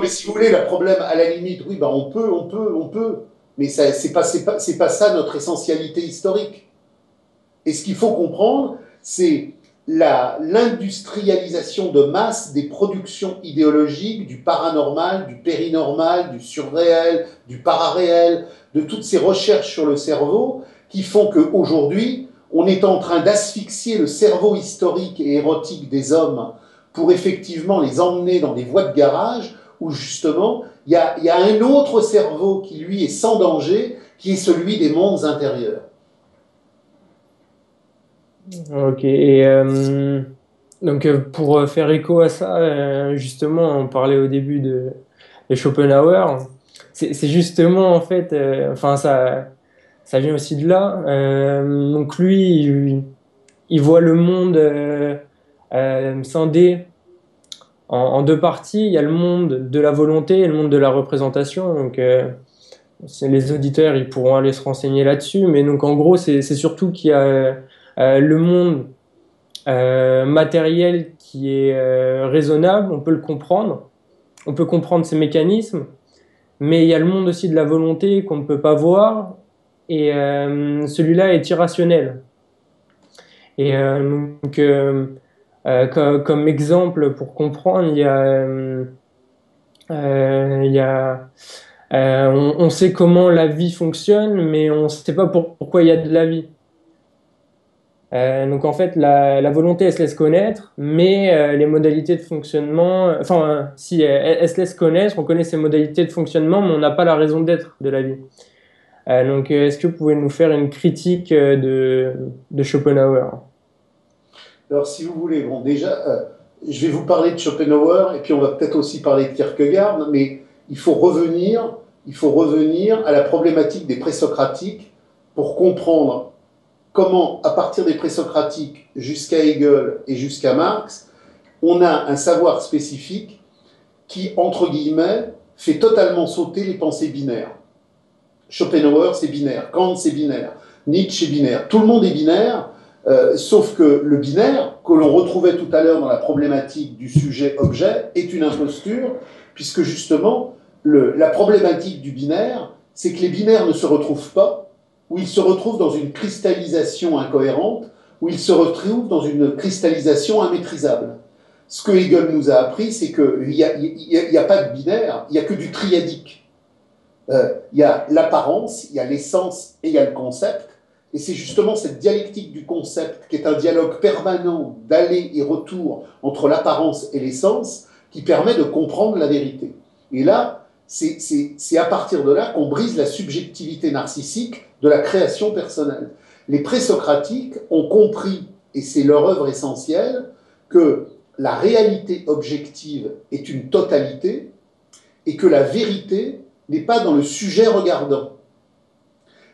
mais si vous voulez, le problème, à la limite, oui, ben on peut, mais c'est pas ça notre essentialité historique. Et ce qu'il faut comprendre, c'est l'industrialisation de masse des productions idéologiques, du paranormal, du périnormal, du surréel, du pararéel, de toutes ces recherches sur le cerveau qui font qu'aujourd'hui, on est en train d'asphyxier le cerveau historique et érotique des hommes pour effectivement les emmener dans des voies de garage où justement il y a un autre cerveau qui lui est sans danger, qui est celui des mondes intérieurs. Ok, et donc pour faire écho à ça, justement, on parlait au début de Schopenhauer. C'est justement en fait, enfin ça vient aussi de là. Donc lui, il voit le monde scindé en deux parties. Il y a le monde de la volonté et le monde de la représentation. Donc les auditeurs, ils pourront aller se renseigner là-dessus. Mais donc en gros, c'est surtout qu'il y a le monde matériel qui est raisonnable, on peut le comprendre, on peut comprendre ses mécanismes, mais il y a le monde aussi de la volonté qu'on ne peut pas voir, et celui-là est irrationnel. Et donc, comme exemple pour comprendre, il y a on sait comment la vie fonctionne, mais on ne sait pas pourquoi il y a de la vie. Donc en fait, la volonté, elle se laisse connaître, mais les modalités de fonctionnement, si elle se laisse connaître, on connaît ses modalités de fonctionnement, mais on n'a pas la raison d'être de la vie. Donc est-ce que vous pouvez nous faire une critique de Schopenhauer? Alors si vous voulez, bon déjà, je vais vous parler de Schopenhauer, et puis on va peut-être aussi parler de Kierkegaard, mais il faut revenir à la problématique des présocratiques pour comprendre comment, à partir des présocratiques jusqu'à Hegel et jusqu'à Marx, on a un savoir spécifique qui, entre guillemets, fait totalement sauter les pensées binaires. Schopenhauer, c'est binaire. Kant, c'est binaire. Nietzsche, c'est binaire. Tout le monde est binaire, sauf que le binaire, que l'on retrouvait tout à l'heure dans la problématique du sujet-objet, est une imposture, puisque justement, la problématique du binaire, c'est que les binaires ne se retrouvent pas, où ils se retrouvent dans une cristallisation incohérente, où ils se retrouvent dans une cristallisation immaîtrisable. Ce que Hegel nous a appris, c'est qu'il n'y a pas de binaire, il n'y a que du triadique. Il y a l'apparence, il y a l'essence et il y a le concept. Et c'est justement cette dialectique du concept, qui est un dialogue permanent d'aller et retour entre l'apparence et l'essence, qui permet de comprendre la vérité. Et là, c'est à partir de là qu'on brise la subjectivité narcissique de la création personnelle. Les présocratiques ont compris, et c'est leur œuvre essentielle, que la réalité objective est une totalité et que la vérité n'est pas dans le sujet regardant.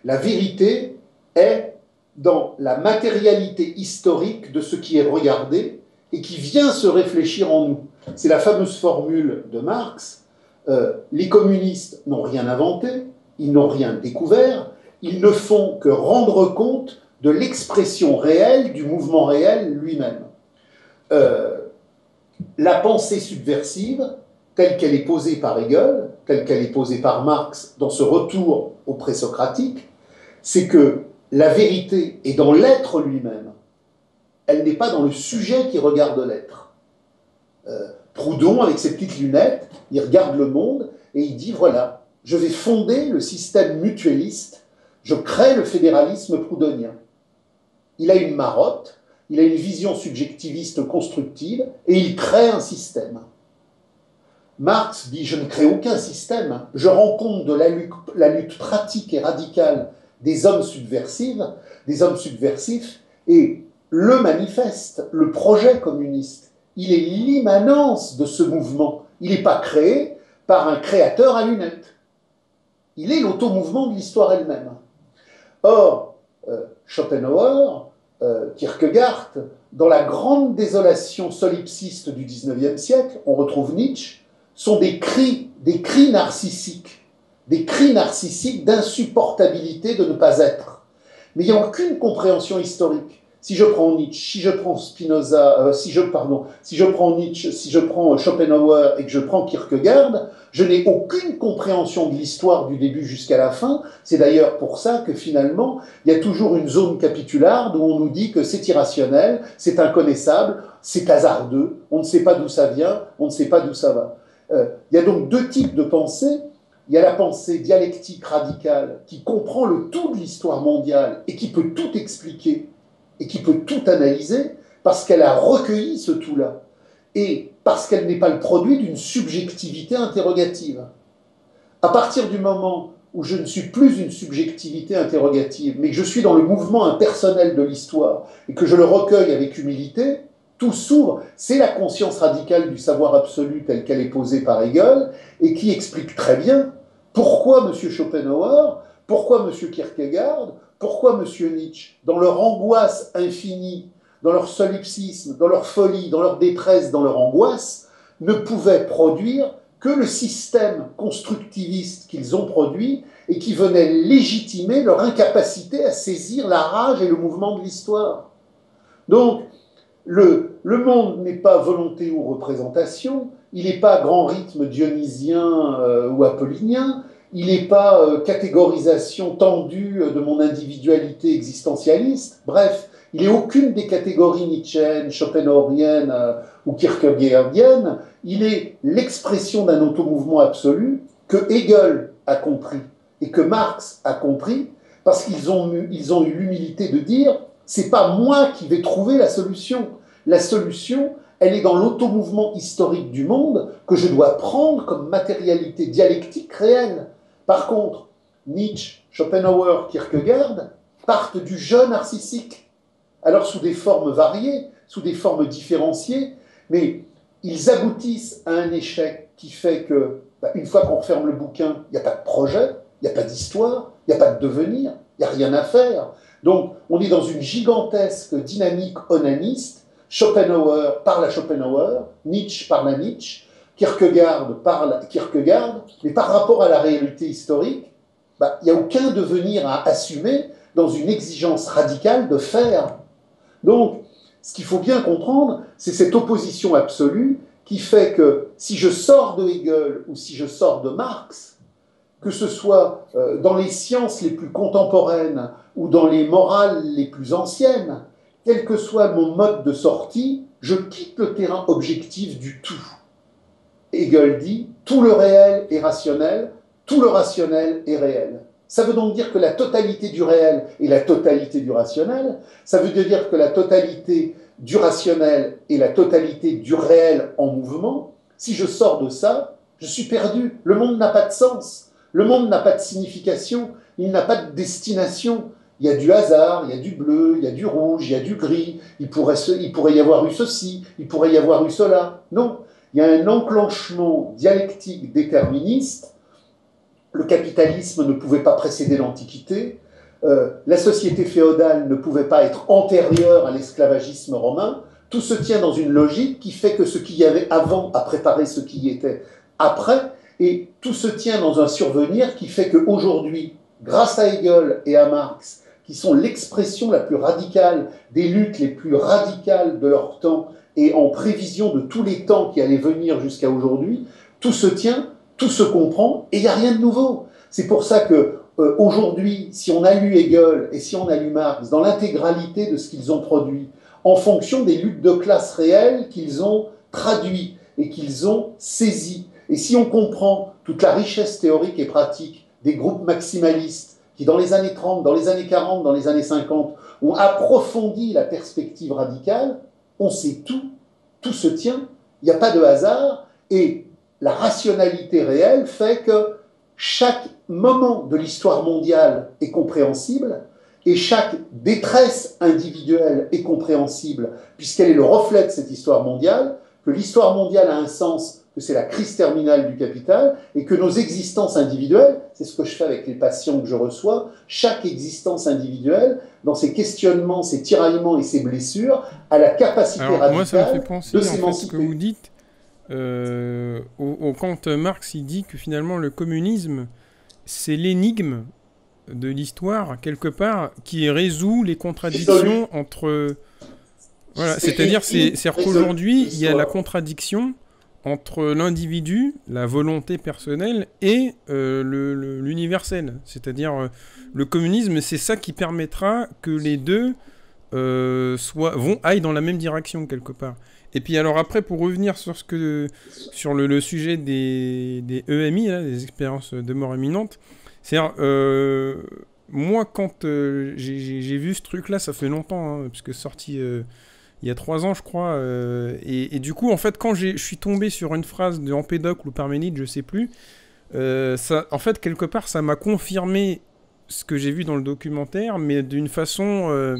La vérité est dans la matérialité historique de ce qui est regardé et qui vient se réfléchir en nous. C'est la fameuse formule de Marx. Les communistes n'ont rien inventé, ils n'ont rien découvert, ils ne font que rendre compte de l'expression réelle du mouvement réel lui-même. La pensée subversive, telle qu'elle est posée par Hegel, telle qu'elle est posée par Marx dans ce retour au présocratique, c'est que la vérité est dans l'être lui-même. Elle n'est pas dans le sujet qui regarde l'être. Proudhon, avec ses petites lunettes, il regarde le monde et il dit, voilà, je vais fonder le système mutualiste, je crée le fédéralisme proudhonien. Il a une marotte, il a une vision subjectiviste constructive et il crée un système. Marx dit, je ne crée aucun système, je rends compte de la lutte pratique et radicale des hommes subversifs, et le manifeste, le projet communiste, il est l'immanence de ce mouvement. Il n'est pas créé par un créateur à lunettes. Il est l'automouvement de l'histoire elle-même. Or, Schopenhauer, Kierkegaard, dans la grande désolation solipsiste du XIXe siècle, on retrouve Nietzsche, sont des cris narcissiques d'insupportabilité de ne pas être. Mais il n'y a aucune compréhension historique. Si je prends Nietzsche, si je prends Spinoza, si je prends Nietzsche, si je prends Schopenhauer et que je prends Kierkegaard, je n'ai aucune compréhension de l'histoire du début jusqu'à la fin. C'est d'ailleurs pour ça que finalement, il y a toujours une zone capitularde où on nous dit que c'est irrationnel, c'est inconnaissable, c'est hasardeux, on ne sait pas d'où ça vient, on ne sait pas d'où ça va. Il y a donc deux types de pensée. Il y a la pensée dialectique radicale qui comprend le tout de l'histoire mondiale et qui peut tout expliquer et qui peut tout analyser parce qu'elle a recueilli ce tout-là. et parce qu'elle n'est pas le produit d'une subjectivité interrogative. À partir du moment où je ne suis plus une subjectivité interrogative, mais que je suis dans le mouvement impersonnel de l'histoire et que je le recueille avec humilité, tout s'ouvre. C'est la conscience radicale du savoir absolu telle qu'elle est posée par Hegel et qui explique très bien pourquoi M. Schopenhauer, pourquoi M. Kierkegaard, pourquoi M. Nietzsche, dans leur angoisse infinie, dans leur solipsisme, dans leur folie, dans leur détresse, dans leur angoisse, ne pouvaient produire que le système constructiviste qu'ils ont produit et qui venait légitimer leur incapacité à saisir la rage et le mouvement de l'histoire. Donc, le monde n'est pas volonté ou représentation, il n'est pas grand rythme dionysien ou apollinien, il n'est pas catégorisation tendue de mon individualité existentialiste, bref, il n'est aucune des catégories nietzschéennes, schopenhaueriennes ou kierkegaardiennes, il est l'expression d'un automouvement absolu que Hegel a compris et que Marx a compris, parce qu'ils ont eu l'humilité de dire « c'est pas moi qui vais trouver la solution ». La solution, elle est dans l'automouvement historique du monde que je dois prendre comme matérialité dialectique réelle. Par contre, Nietzsche, Schopenhauer, Kierkegaard partent du jeu narcissique, alors sous des formes variées, sous des formes différenciées, mais ils aboutissent à un échec qui fait que, une fois qu'on referme le bouquin, il n'y a pas de projet, il n'y a pas d'histoire, il n'y a pas de devenir, il n'y a rien à faire. Donc, on est dans une gigantesque dynamique onaniste. Schopenhauer parle à Schopenhauer, Nietzsche parle à Nietzsche, Kierkegaard parle à Kierkegaard, mais par rapport à la réalité historique, il n'y a aucun devenir à assumer dans une exigence radicale de faire. Donc, ce qu'il faut bien comprendre, c'est cette opposition absolue qui fait que si je sors de Hegel ou si je sors de Marx, que ce soit dans les sciences les plus contemporaines ou dans les morales les plus anciennes, quel que soit mon mode de sortie, je quitte le terrain objectif du tout. Hegel dit « tout le réel est rationnel, tout le rationnel est réel ». Ça veut donc dire que la totalité du réel est la totalité du rationnel, ça veut dire que la totalité du rationnel est la totalité du réel en mouvement. Si je sors de ça, je suis perdu. Le monde n'a pas de sens, le monde n'a pas de signification, il n'a pas de destination. Il y a du hasard, il y a du bleu, il y a du rouge, il y a du gris, il pourrait y avoir eu ceci, il pourrait y avoir eu cela. Non, il y a un enclenchement dialectique déterministe. Le capitalisme ne pouvait pas précéder l'Antiquité, la société féodale ne pouvait pas être antérieure à l'esclavagisme romain. Tout se tient dans une logique qui fait que ce qu'il y avait avant a préparé ce qui y était après, et tout se tient dans un survenir qui fait qu'aujourd'hui, grâce à Hegel et à Marx, qui sont l'expression la plus radicale des luttes les plus radicales de leur temps et en prévision de tous les temps qui allaient venir jusqu'à aujourd'hui, tout se tient, tout se comprend et il n'y a rien de nouveau. C'est pour ça que aujourd'hui, si on a lu Hegel et si on a lu Marx, dans l'intégralité de ce qu'ils ont produit, en fonction des luttes de classe réelles qu'ils ont traduites et qu'ils ont saisies, et si on comprend toute la richesse théorique et pratique des groupes maximalistes qui, dans les années 30, dans les années 40, dans les années 50, ont approfondi la perspective radicale, on sait tout, tout se tient, il n'y a pas de hasard, et la rationalité réelle fait que chaque moment de l'histoire mondiale est compréhensible, et chaque détresse individuelle est compréhensible, puisqu'elle est le reflet de cette histoire mondiale, que l'histoire mondiale a un sens, que c'est la crise terminale du capital, et que nos existences individuelles, c'est ce que je fais avec les patients que je reçois, chaque existence individuelle, dans ses questionnements, ses tiraillements et ses blessures, a la capacité radicale moi, ça me fait penser, de en fait, s'émanciper. ce que vous dites, quand Marx il dit que finalement le communisme, c'est l'énigme de l'histoire, quelque part, qui résout les contradictions entre... Voilà, c'est-à-dire qu'aujourd'hui, il y a la contradiction entre l'individu, la volonté personnelle, et l'universel. C'est-à-dire, le communisme, c'est ça qui permettra que les deux aillent dans la même direction, quelque part. Et puis alors après, pour revenir sur le sujet des EMI, là, des expériences de mort imminente, c'est-à-dire, moi, quand j'ai vu ce truc-là, ça fait longtemps, hein, puisque sorti il y a 3 ans, je crois. Et du coup, en fait, quand je suis tombé sur une phrase de Empédocle ou Parménide, je sais plus, ça, en fait, quelque part, ça m'a confirmé ce que j'ai vu dans le documentaire, mais d'une façon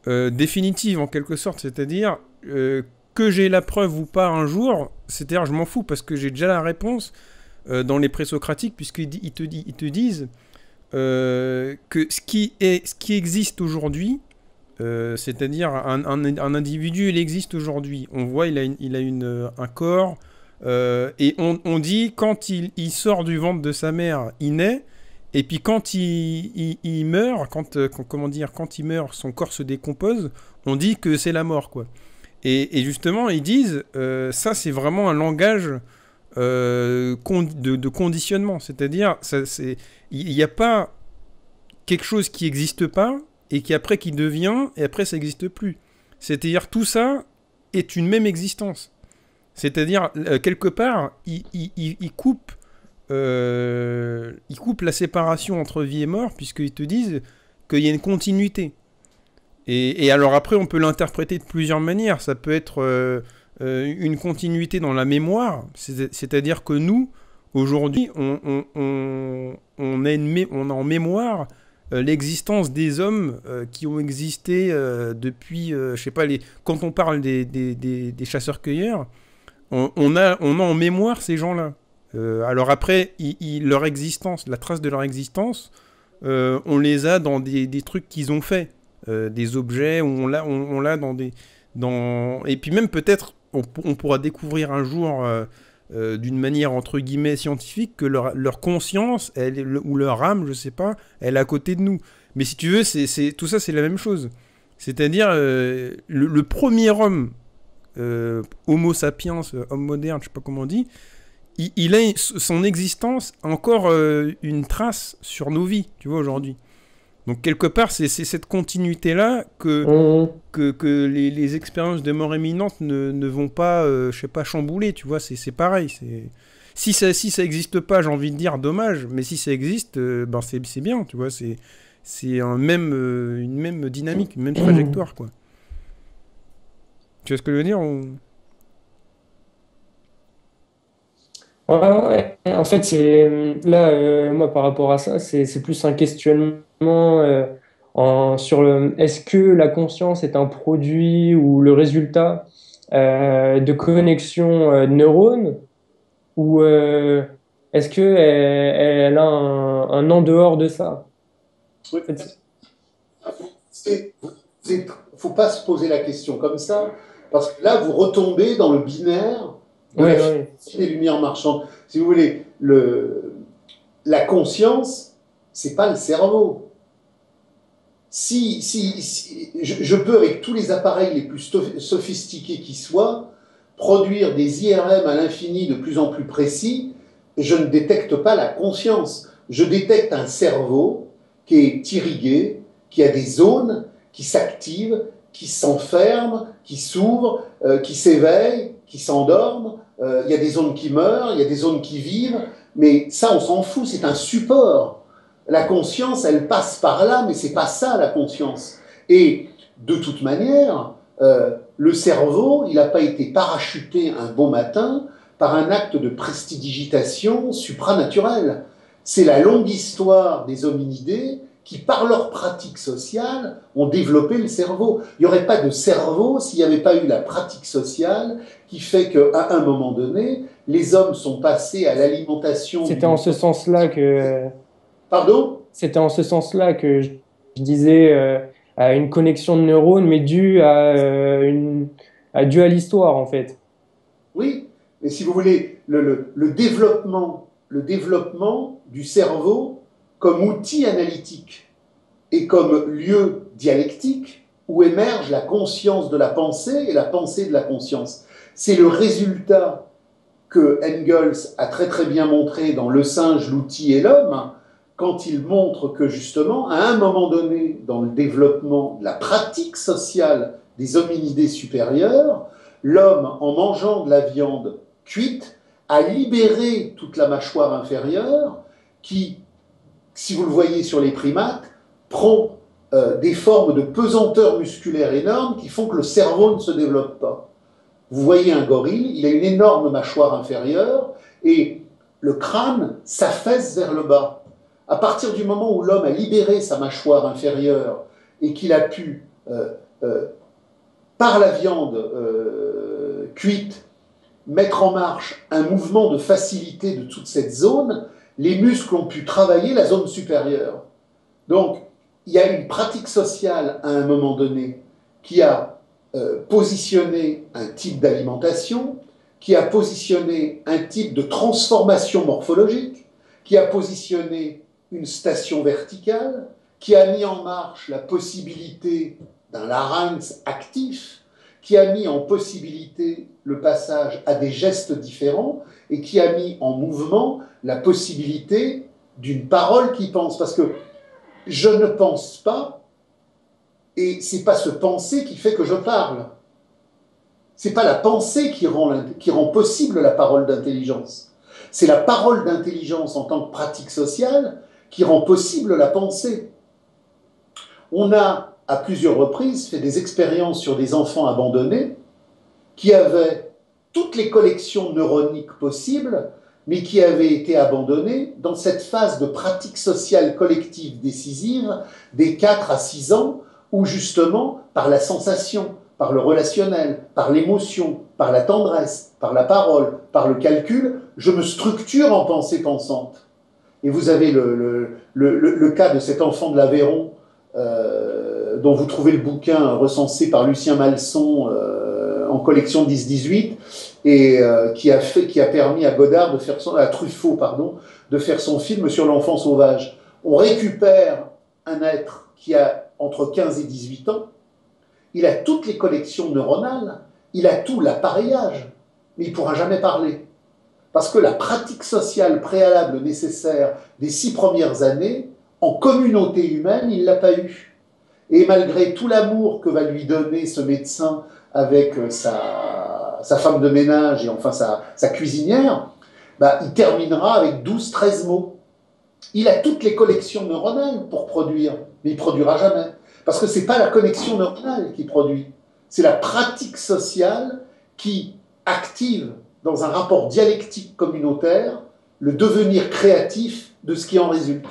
définitive, en quelque sorte. C'est-à-dire que j'ai la preuve ou pas un jour, c'est-à-dire je m'en fous parce que j'ai déjà la réponse dans les présocratiques, puisqu'ils te disent que ce qui existe aujourd'hui, c'est-à-dire un individu, il existe aujourd'hui. On voit, il a un corps, et on dit quand il sort du ventre de sa mère, il naît, et puis quand il meurt, comment dire, quand il meurt, son corps se décompose, on dit que c'est la mort, quoi. Et justement, ils disent, ça c'est vraiment un langage de conditionnement, c'est-à-dire, il n'y a pas quelque chose qui n'existe pas, et qui devient, et après ça n'existe plus. C'est-à-dire, tout ça est une même existence. C'est-à-dire, quelque part, il coupe la séparation entre vie et mort, puisqu'ils te disent qu'il y a une continuité. Et alors après, on peut l'interpréter de plusieurs manières. Ça peut être une continuité dans la mémoire, c'est-à-dire que nous, aujourd'hui, on a en mémoire l'existence des hommes qui ont existé depuis, je sais pas, quand on parle des chasseurs-cueilleurs, on a en mémoire ces gens-là. Alors après, leur existence, la trace de leur existence, on les a dans des trucs qu'ils ont fait, des objets, on l'a et puis même peut-être, on pourra découvrir un jour, d'une manière entre guillemets scientifique, que leur conscience, ou leur âme, je sais pas, elle est à côté de nous. Mais si tu veux, tout ça, c'est la même chose. C'est-à-dire, le premier homme, Homo sapiens, homme moderne, je sais pas comment on dit, il a son existence encore une trace sur nos vies, tu vois, aujourd'hui. Donc quelque part, c'est cette continuité-là que les expériences de mort imminente ne vont pas, je sais pas, chambouler, tu vois, c'est pareil. Si ça existe pas, j'ai envie de dire dommage, mais si ça existe, ben c'est bien, tu vois, c'est une même dynamique, une même trajectoire, quoi. Tu vois ce que je veux dire Ouais. En fait, là, moi, par rapport à ça, c'est plus un questionnement sur est-ce que la conscience est un produit ou le résultat de connexion de neurones, ou est-ce que elle a un en dehors de ça? Oui. En fait, Faut pas se poser la question comme ça, parce que là, vous retombez dans le binaire de la ouais. physique des lumières marchandes. Si vous voulez, la conscience, c'est pas le cerveau. Je peux, avec tous les appareils les plus sophistiqués qui soient, produire des IRM à l'infini de plus en plus précis, je ne détecte pas la conscience. Je détecte un cerveau qui est irrigué, qui a des zones qui s'activent, qui s'enferment, qui s'ouvrent, qui s'éveillent, qui s'endorment. Il y a des zones qui meurent, il y a des zones qui vivent, mais ça, on s'en fout, c'est un support. La conscience, elle passe par là, mais c'est pas ça, la conscience. Et de toute manière, le cerveau, il n'a pas été parachuté un beau matin par un acte de prestidigitation supranaturelle. C'est la longue histoire des hominidés qui, par leur pratique sociale, ont développé le cerveau. Il n'y aurait pas de cerveau s'il n'y avait pas eu la pratique sociale qui fait qu'à un moment donné, les hommes sont passés à l'alimentation... C'était en ce sens-là que... Pardon ? C'était en ce sens-là que je disais à une connexion de neurones, mais due à l'histoire, en fait. Oui, mais si vous voulez, le développement du cerveau comme outil analytique et comme lieu dialectique où émerge la conscience de la pensée et la pensée de la conscience. C'est le résultat que Engels a très très bien montré dans Le singe, l'outil et l'homme, quand il montre que justement, à un moment donné, dans le développement de la pratique sociale des hominidés supérieurs, l'homme, en mangeant de la viande cuite, a libéré toute la mâchoire inférieure qui, si vous le voyez sur les primates, prend des formes de pesanteur musculaire énormes qui font que le cerveau ne se développe pas. Vous voyez un gorille, il a une énorme mâchoire inférieure et le crâne s'affaisse vers le bas. À partir du moment où l'homme a libéré sa mâchoire inférieure et qu'il a pu, par la viande cuite, mettre en marche un mouvement de facilité de toute cette zone, les muscles ont pu travailler la zone supérieure. Donc, il y a une pratique sociale à un moment donné qui a positionné un type d'alimentation, qui a positionné un type de transformation morphologique, qui a positionné une station verticale, qui a mis en marche la possibilité d'un larynx actif, qui a mis en possibilité le passage à des gestes différents et qui a mis en mouvement la possibilité d'une parole qui pense. Parce que je ne pense pas, et c'est pas ce penser qui fait que je parle. C'est pas la pensée qui rend possible la parole d'intelligence. C'est la parole d'intelligence en tant que pratique sociale qui rend possible la pensée. On a, à plusieurs reprises, fait des expériences sur des enfants abandonnés qui avaient toutes les collections neuroniques possibles, mais qui avaient été abandonnés dans cette phase de pratique sociale collective décisive des 4 à 6 ans, où justement, par la sensation, par le relationnel, par l'émotion, par la tendresse, par la parole, par le calcul, je me structure en pensée pensante. Et vous avez le cas de cet enfant de l'Aveyron, dont vous trouvez le bouquin recensé par Lucien Malson en collection 10-18, et qui a permis à Godard à Truffaut, pardon, de faire son film sur l'enfant sauvage. On récupère un être qui a entre 15 et 18 ans, il a toutes les collections neuronales, il a tout l'appareillage, mais il ne pourra jamais parler. Parce que la pratique sociale préalable nécessaire des 6 premières années, en communauté humaine, il ne l'a pas eu. Et malgré tout l'amour que va lui donner ce médecin avec sa femme de ménage et enfin sa cuisinière, bah, il terminera avec 12-13 mots. Il a toutes les collections neuronales pour produire, mais il ne produira jamais. Parce que ce n'est pas la connexion neuronale qui produit, c'est la pratique sociale qui active dans un rapport dialectique communautaire le devenir créatif de ce qui en résulte.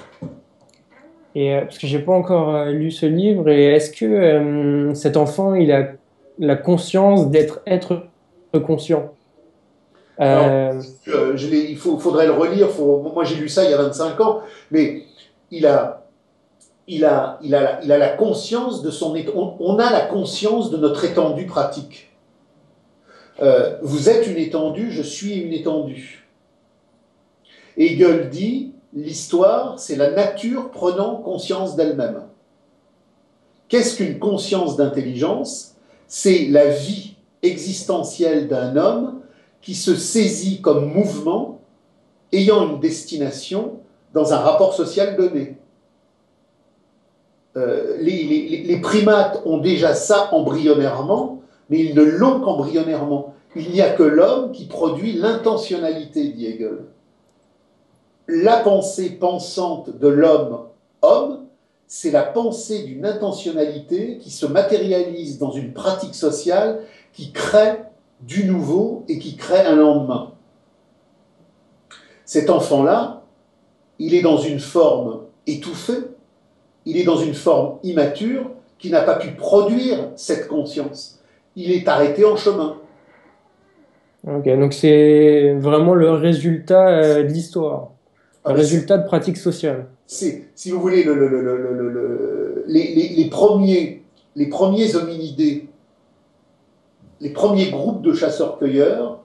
Et parce que j'ai pas encore lu ce livre, et est-ce que cet enfant, il a la conscience d'être conscient? Alors, il faudrait le relire. Moi, j'ai lu ça il y a 25 ans, mais il a la conscience de son. On a la conscience de notre étendue pratique. Vous êtes une étendue, je suis une étendue. Hegel dit, l'histoire, c'est la nature prenant conscience d'elle-même. Qu'est-ce qu'une conscience d'intelligence? C'est la vie existentielle d'un homme qui se saisit comme mouvement, ayant une destination dans un rapport social donné. Les primates ont déjà ça embryonnairement, mais ils ne l'ont qu'embryonnairement. Il n'y a que l'homme qui produit l'intentionnalité, dit Hegel. La pensée pensante de l'homme-homme, c'est la pensée d'une intentionnalité qui se matérialise dans une pratique sociale qui crée du nouveau et qui crée un lendemain. Cet enfant-là, il est dans une forme étouffée, il est dans une forme immature qui n'a pas pu produire cette conscience. Il est arrêté en chemin. Ok, donc c'est vraiment le résultat de l'histoire, le résultat de pratiques sociales. C'est, si vous voulez, les premiers hominidés, les premiers groupes de chasseurs-cueilleurs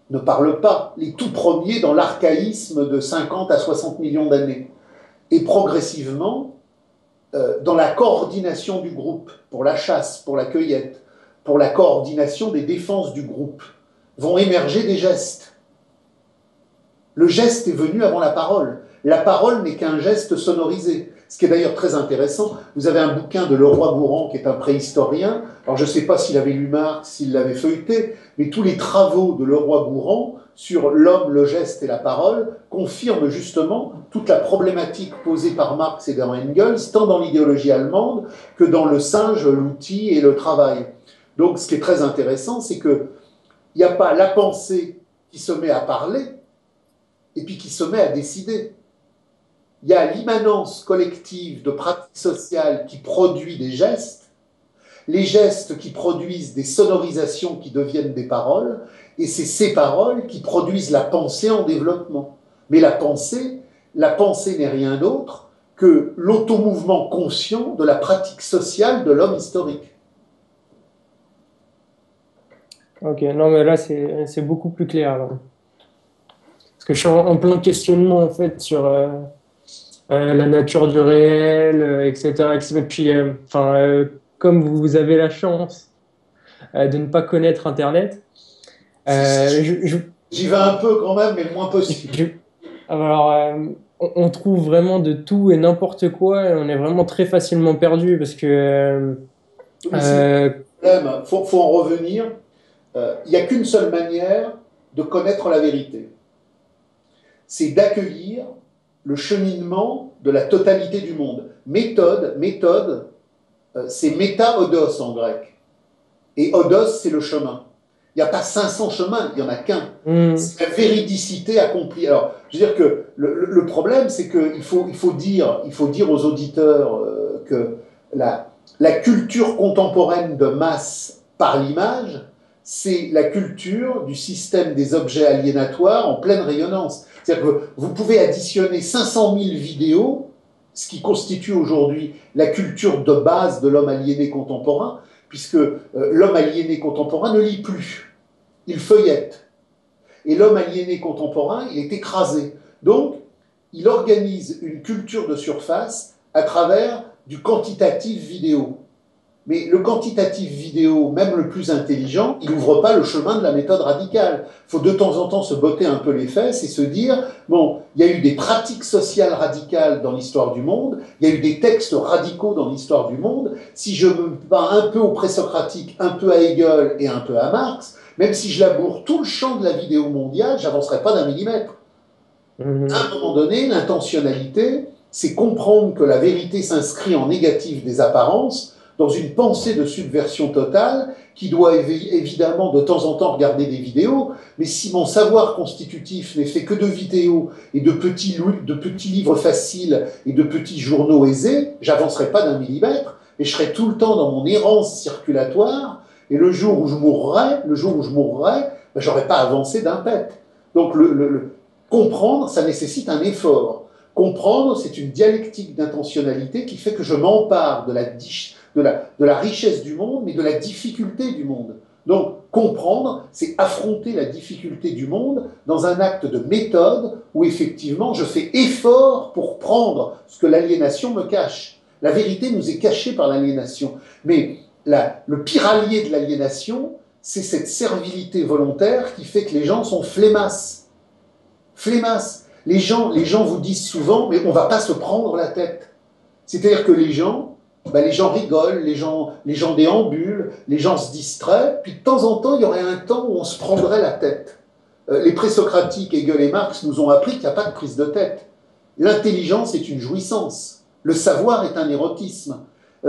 ne parlent pas. Les tout premiers dans l'archaïsme de 50 à 60 millions d'années. Et progressivement, dans la coordination du groupe, pour la chasse, pour la cueillette, pour la coordination des défenses du groupe, vont émerger des gestes. Le geste est venu avant la parole. La parole n'est qu'un geste sonorisé. Ce qui est d'ailleurs très intéressant, vous avez un bouquin de Leroy-Gourhan qui est un préhistorien. Alors je ne sais pas s'il avait lu Marx, s'il l'avait feuilleté, mais tous les travaux de Leroy-Gourhan sur l'homme, le geste et la parole confirme justement toute la problématique posée par Marx et dans Engels, tant dans l'idéologie allemande que dans le singe, l'outil et le travail. Donc ce qui est très intéressant, c'est qu'il n'y a pas la pensée qui se met à parler et puis qui se met à décider. Il y a l'immanence collective de pratiques sociales qui produit des gestes, les gestes qui produisent des sonorisations qui deviennent des paroles, et c'est ces paroles qui produisent la pensée en développement. Mais la pensée n'est rien d'autre que l'automouvement conscient de la pratique sociale de l'homme historique. Ok, non mais là c'est beaucoup plus clair là. Parce que je suis en plein questionnement en fait sur la nature du réel, etc., etc. Et puis, comme vous avez la chance de ne pas connaître Internet, j'y vais un peu quand même, mais le moins possible. Alors, on trouve vraiment de tout et n'importe quoi, et on est vraiment très facilement perdu parce que. Faut en revenir. Il n'y a qu'une seule manière de connaître la vérité. C'est d'accueillir le cheminement de la totalité du monde. Méthode, c'est méta-odos en grec. Et odos, c'est le chemin. Il n'y a pas 500 chemins, il n'y en a qu'un. C'est la véridicité accomplie. Alors, je veux dire que le problème, c'est qu'il faut dire aux auditeurs que la culture contemporaine de masse par l'image, c'est la culture du système des objets aliénatoires en pleine rayonnance. C'est-à-dire que vous pouvez additionner 500 000 vidéos, ce qui constitue aujourd'hui la culture de base de l'homme aliéné contemporain, puisque l'homme aliéné contemporain ne lit plus, il feuillette. Et l'homme aliéné contemporain, il est écrasé. Donc, il organise une culture de surface à travers du quantitatif vidéo. Mais le quantitatif vidéo, même le plus intelligent, il n'ouvre pas le chemin de la méthode radicale. Il faut de temps en temps se botter un peu les fesses et se dire, bon, il y a eu des pratiques sociales radicales dans l'histoire du monde, il y a eu des textes radicaux dans l'histoire du monde. Si je me bats un peu au présocratique, un peu à Hegel et un peu à Marx, même si je laboure tout le champ de la vidéo mondiale, j'avancerai pas d'un millimètre. À un moment donné, l'intentionnalité, c'est comprendre que la vérité s'inscrit en négatif des apparences, dans une pensée de subversion totale qui doit évidemment de temps en temps regarder des vidéos, mais si mon savoir constitutif n'est fait que de vidéos et de petits livres faciles et de petits journaux aisés, j'avancerai pas d'un millimètre et je serai tout le temps dans mon errance circulatoire et le jour où je mourrai, ben, j'aurai pas avancé d'un pet. Donc comprendre, ça nécessite un effort. Comprendre, c'est une dialectique d'intentionnalité qui fait que je m'empare de la richesse du monde, mais de la difficulté du monde. Donc, comprendre, c'est affronter la difficulté du monde dans un acte de méthode où, effectivement, je fais effort pour prendre ce que l'aliénation me cache. La vérité nous est cachée par l'aliénation. Mais le pire allié de l'aliénation, c'est cette servilité volontaire qui fait que les gens sont flemmasses. Flemmasses. Les gens vous disent souvent, mais on ne va pas se prendre la tête. C'est-à-dire que les gens rigolent, les gens déambulent, les gens se distraient, puis de temps en temps, il y aurait un temps où on se prendrait la tête. Les présocratiques, Hegel et Marx, nous ont appris qu'il n'y a pas de prise de tête. L'intelligence est une jouissance. Le savoir est un érotisme.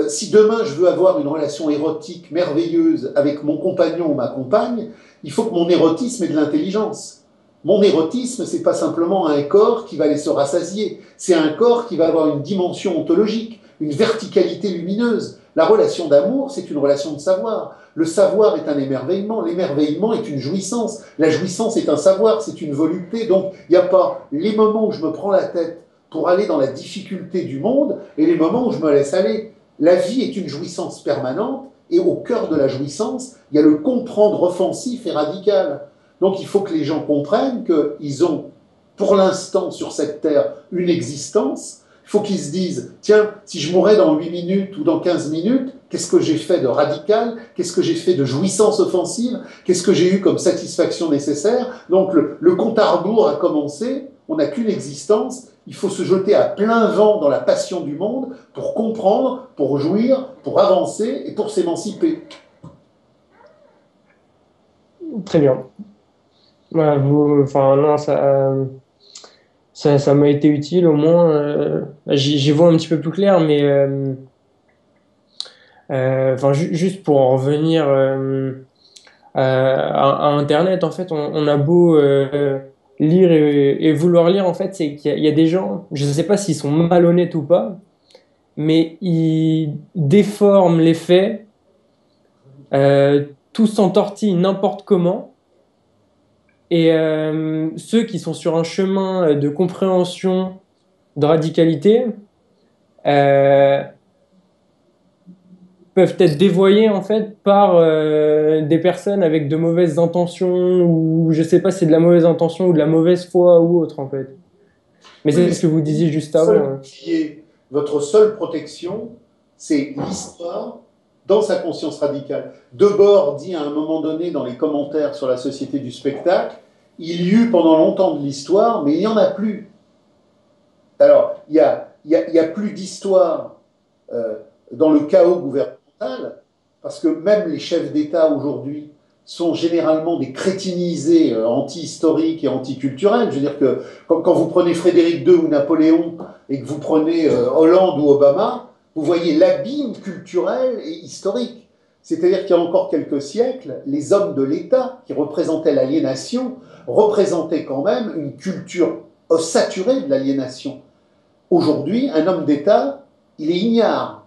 Si demain je veux avoir une relation érotique merveilleuse avec mon compagnon ou ma compagne, il faut que mon érotisme ait de l'intelligence. Mon érotisme, c'est pas simplement un corps qui va aller se rassasier, c'est un corps qui va avoir une dimension ontologique, une verticalité lumineuse. La relation d'amour, c'est une relation de savoir. Le savoir est un émerveillement, l'émerveillement est une jouissance. La jouissance est un savoir, c'est une volupté. Donc, il n'y a pas les moments où je me prends la tête pour aller dans la difficulté du monde et les moments où je me laisse aller. La vie est une jouissance permanente et au cœur de la jouissance, il y a le comprendre offensif et radical. Donc il faut que les gens comprennent qu'ils ont, pour l'instant, sur cette terre, une existence. Il faut qu'ils se disent, tiens, si je mourais dans 8 minutes ou dans 15 minutes, qu'est-ce que j'ai fait de radical? Qu'est-ce que j'ai fait de jouissance offensive? Qu'est-ce que j'ai eu comme satisfaction nécessaire? Donc le compte à rebours a commencé, on n'a qu'une existence, il faut se jeter à plein vent dans la passion du monde pour comprendre, pour jouir, pour avancer et pour s'émanciper. Très bien. Ouais, enfin, non, ça m'a été utile au moins. J'y vois un petit peu plus clair, mais enfin, juste pour en revenir à Internet, en fait, on a beau lire et vouloir lire, en fait, c'est qu'il y a des gens, je ne sais pas s'ils sont malhonnêtes ou pas, mais ils déforment les faits, tout s'entortille n'importe comment. Et ceux qui sont sur un chemin de compréhension, de radicalité, euh, peuvent être dévoyés en fait par des personnes avec de mauvaises intentions ou je sais pas si c'est de la mauvaise intention ou de la mauvaise foi ou autre en fait. Mais Oui, c'est mais ce que vous disiez juste avant, seul hein. qui est votre seule protection, c'est l'histoire dans sa conscience radicale. Debord dit à un moment donné dans les commentaires sur la société du spectacle, il y eut pendant longtemps de l'histoire, mais il n'y en a plus. Alors, il y a plus d'histoire dans le chaos gouvernemental, parce que même les chefs d'État aujourd'hui sont généralement des crétinisés anti-historiques et anti-culturels. Je veux dire que quand vous prenez Frédéric II ou Napoléon et que vous prenez Hollande ou Obama, vous voyez l'abîme culturel et historique. C'est-à-dire qu'il y a encore quelques siècles, les hommes de l'État qui représentaient l'aliénation représentaient quand même une culture saturée de l'aliénation. Aujourd'hui, un homme d'État, il est ignare.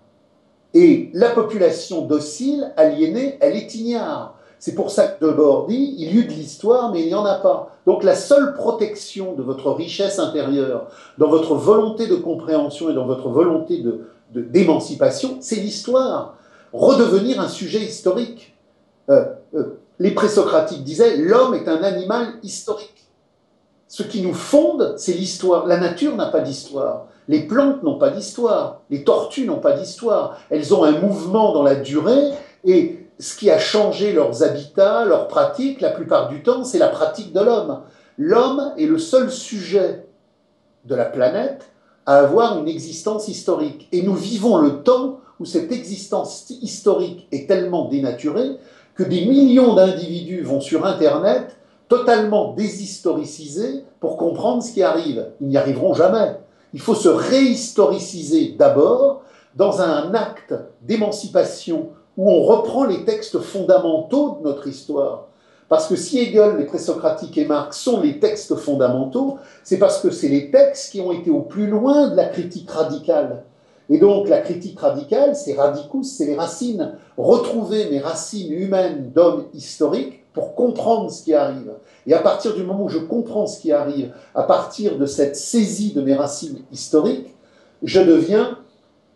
Et la population docile, aliénée, elle est ignare. C'est pour ça que Debord dit, il y eut de l'histoire, mais il n'y en a pas. Donc la seule protection de votre richesse intérieure, dans votre volonté de compréhension et dans votre volonté d'émancipation, c'est l'histoire. Redevenir un sujet historique. Les présocratiques disaient, l'homme est un animal historique. Ce qui nous fonde, c'est l'histoire. La nature n'a pas d'histoire. Les plantes n'ont pas d'histoire. Les tortues n'ont pas d'histoire. Elles ont un mouvement dans la durée et ce qui a changé leurs habitats, leurs pratiques, la plupart du temps, c'est la pratique de l'homme. L'homme est le seul sujet de la planète à avoir une existence historique. Et nous vivons le temps où cette existence historique est tellement dénaturée que des millions d'individus vont sur Internet totalement déshistoricisés pour comprendre ce qui arrive. Ils n'y arriveront jamais. Il faut se réhistoriciser d'abord dans un acte d'émancipation où on reprend les textes fondamentaux de notre histoire. Parce que si Hegel, les présocratiques et Marx sont les textes fondamentaux, c'est parce que c'est les textes qui ont été au plus loin de la critique radicale. Et donc la critique radicale, c'est radicus, c'est les racines. Retrouver mes racines humaines d'homme historique pour comprendre ce qui arrive. Et à partir du moment où je comprends ce qui arrive, à partir de cette saisie de mes racines historiques, je deviens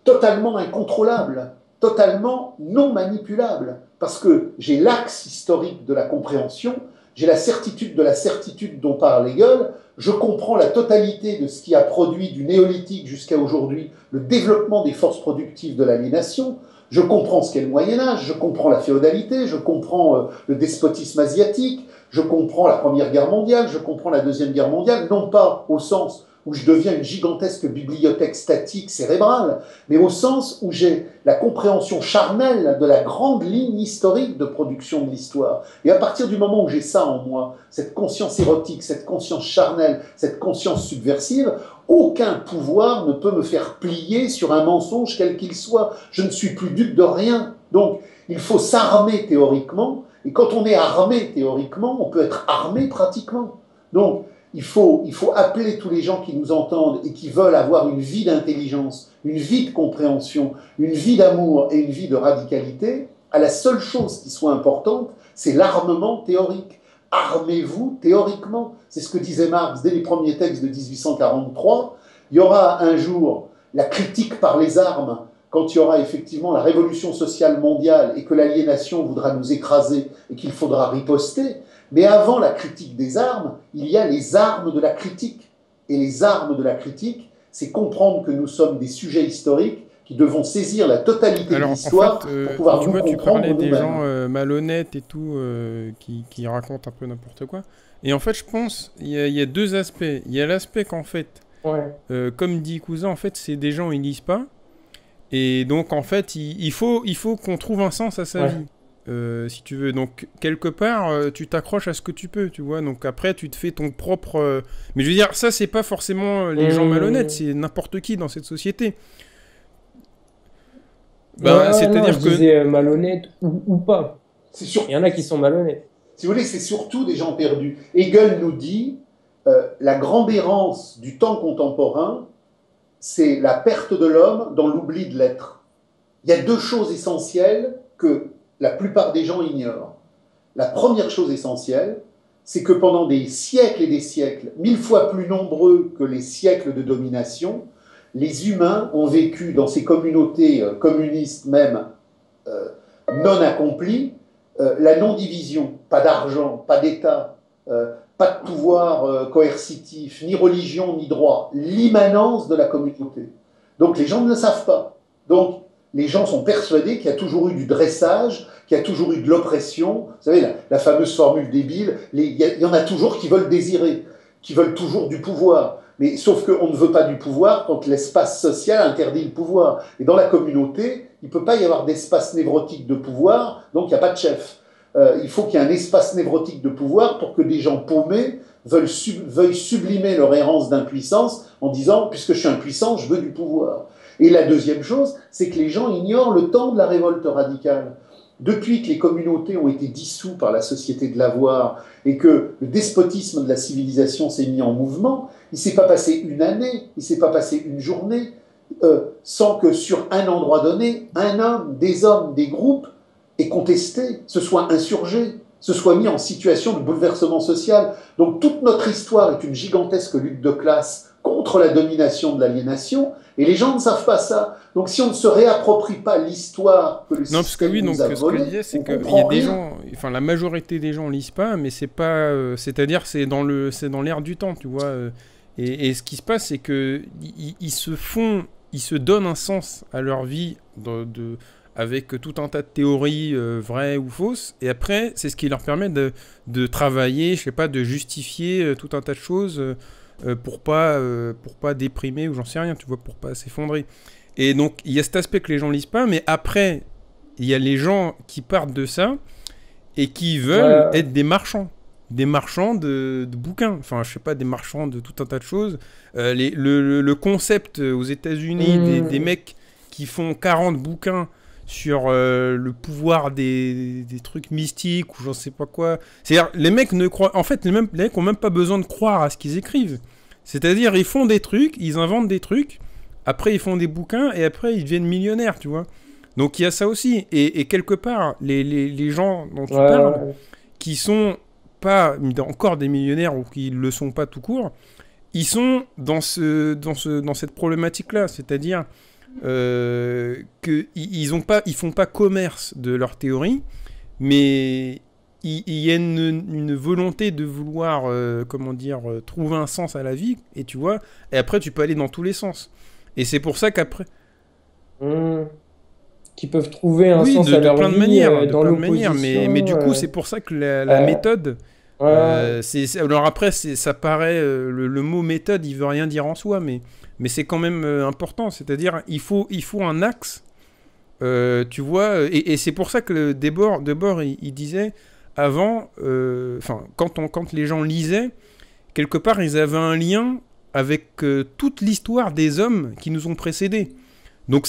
totalement incontrôlable, totalement non manipulable, parce que j'ai l'axe historique de la compréhension, j'ai la certitude de la certitude dont parle Hegel, je comprends la totalité de ce qui a produit du néolithique jusqu'à aujourd'hui le développement des forces productives de l'aliénation, je comprends ce qu'est le Moyen-Âge, je comprends la féodalité, je comprends le despotisme asiatique, je comprends la Première Guerre mondiale, je comprends la Deuxième Guerre mondiale, non pas au sens où je deviens une gigantesque bibliothèque statique cérébrale, mais au sens où j'ai la compréhension charnelle de la grande ligne historique de production de l'histoire. Et à partir du moment où j'ai ça en moi, cette conscience érotique, cette conscience charnelle, cette conscience subversive, aucun pouvoir ne peut me faire plier sur un mensonge quel qu'il soit. Je ne suis plus dupe de rien. Donc, il faut s'armer théoriquement, et quand on est armé théoriquement, on peut être armé pratiquement. Donc, il faut appeler tous les gens qui nous entendent et qui veulent avoir une vie d'intelligence, une vie de compréhension, une vie d'amour et une vie de radicalité, à la seule chose qui soit importante, c'est l'armement théorique. Armez-vous théoriquement. C'est ce que disait Marx dès les premiers textes de 1843. Il y aura un jour la critique par les armes, quand il y aura effectivement la révolution sociale mondiale et que l'aliénation voudra nous écraser et qu'il faudra riposter. Mais avant la critique des armes, il y a les armes de la critique. Et les armes de la critique, c'est comprendre que nous sommes des sujets historiques qui devons saisir la totalité de l'histoire pour pouvoir nous comprendre nous-mêmes. Tu parlais des gens malhonnêtes et tout, qui racontent un peu n'importe quoi. Et en fait, je pense, il y a deux aspects. Il y a l'aspect qu'en fait, comme dit Cousin, en fait, c'est des gens, ils lisent pas. Et donc, en fait, il faut qu'on trouve un sens à sa vie. si tu veux. Donc, quelque part, tu t'accroches à ce que tu peux, tu vois. Donc, après, tu te fais ton propre... Mais je veux dire, ça, c'est pas forcément les gens malhonnêtes, c'est n'importe qui dans cette société. Ben, C'est-à-dire je que... disais malhonnête ou pas. Il y en a qui sont malhonnêtes. Si vous voulez, c'est surtout des gens perdus. Hegel nous dit, la grande errance du temps contemporain, c'est la perte de l'homme dans l'oubli de l'être. Il y a deux choses essentielles que la plupart des gens ignorent. La première chose essentielle, c'est que pendant des siècles et des siècles, 1000 fois plus nombreux que les siècles de domination, les humains ont vécu dans ces communautés communistes même non accomplies, la non-division, pas d'argent, pas d'État, pas de pouvoir coercitif, ni religion, ni droit, l'immanence de la communauté. Donc les gens ne le savent pas. Donc les gens sont persuadés qu'il y a toujours eu du dressage, qu'il y a toujours eu de l'oppression. Vous savez, la fameuse formule débile, il y en a toujours qui veulent désirer, qui veulent toujours du pouvoir. Mais sauf qu'on ne veut pas du pouvoir quand l'espace social interdit le pouvoir. Et dans la communauté, il ne peut pas y avoir d'espace névrotique de pouvoir, donc il n'y a pas de chef. Il faut qu'il y ait un espace névrotique de pouvoir pour que des gens paumés veuillent sublimer leur errance d'impuissance en disant « puisque je suis impuissant, je veux du pouvoir ». Et la deuxième chose, c'est que les gens ignorent le temps de la révolte radicale. Depuis que les communautés ont été dissous par la société de l'avoir et que le despotisme de la civilisation s'est mis en mouvement, il ne s'est pas passé une année, il ne s'est pas passé une journée, sans que sur un endroit donné, un homme, des groupes aient contesté, se soient insurgés, se soient mis en situation de bouleversement social. Donc toute notre histoire est une gigantesque lutte de classe contre la domination de l'aliénation, et les gens ne savent pas ça. Donc si on ne se réapproprie pas l'histoire que le système parce que oui, donc, nous a ce que je volée, disais, c'est on qu'il y a comprend des rien. gens, enfin la majorité des gens lisent pas, mais c'est pas, c'est-à-dire c'est dans l'air du temps, tu vois. Et ce qui se passe, c'est que ils se donnent un sens à leur vie avec tout un tas de théories vraies ou fausses, et après c'est ce qui leur permet de travailler, je sais pas, de justifier tout un tas de choses pour pas déprimer ou j'en sais rien, tu vois, pour pas s'effondrer. Et donc il y a cet aspect que les gens lisent pas, mais après il y a les gens qui partent de ça et qui veulent être des marchands de bouquins, enfin je sais pas, des marchands de tout un tas de choses. Le concept aux États-Unis des mecs qui font 40 bouquins sur le pouvoir des trucs mystiques ou j'en sais pas quoi. C'est-à-dire, les mecs ne croient... En fait, les mecs ont même pas besoin de croire à ce qu'ils écrivent. C'est-à-dire, ils font des trucs, ils inventent des trucs, après ils font des bouquins, et après ils deviennent millionnaires, tu vois. Donc il y a ça aussi. Et quelque part, les gens dont tu parles, qui sont pas encore des millionnaires ou qui le sont pas tout court, ils sont dans cette problématique-là. C'est-à-dire... ils font pas commerce de leur théorie, mais il y a une volonté de vouloir trouver un sens à la vie, et tu vois, et après tu peux aller dans tous les sens, et c'est pour ça qu'après qui peuvent trouver un sens à leur plein de vie manières, dans l'opposition, mais du coup c'est pour ça que la méthode alors après ça paraît le mot méthode il veut rien dire en soi, mais c'est quand même important, c'est-à-dire il faut un axe, tu vois, et c'est pour ça que Debord il disait avant, quand les gens lisaient, quelque part ils avaient un lien avec toute l'histoire des hommes qui nous ont précédés. Donc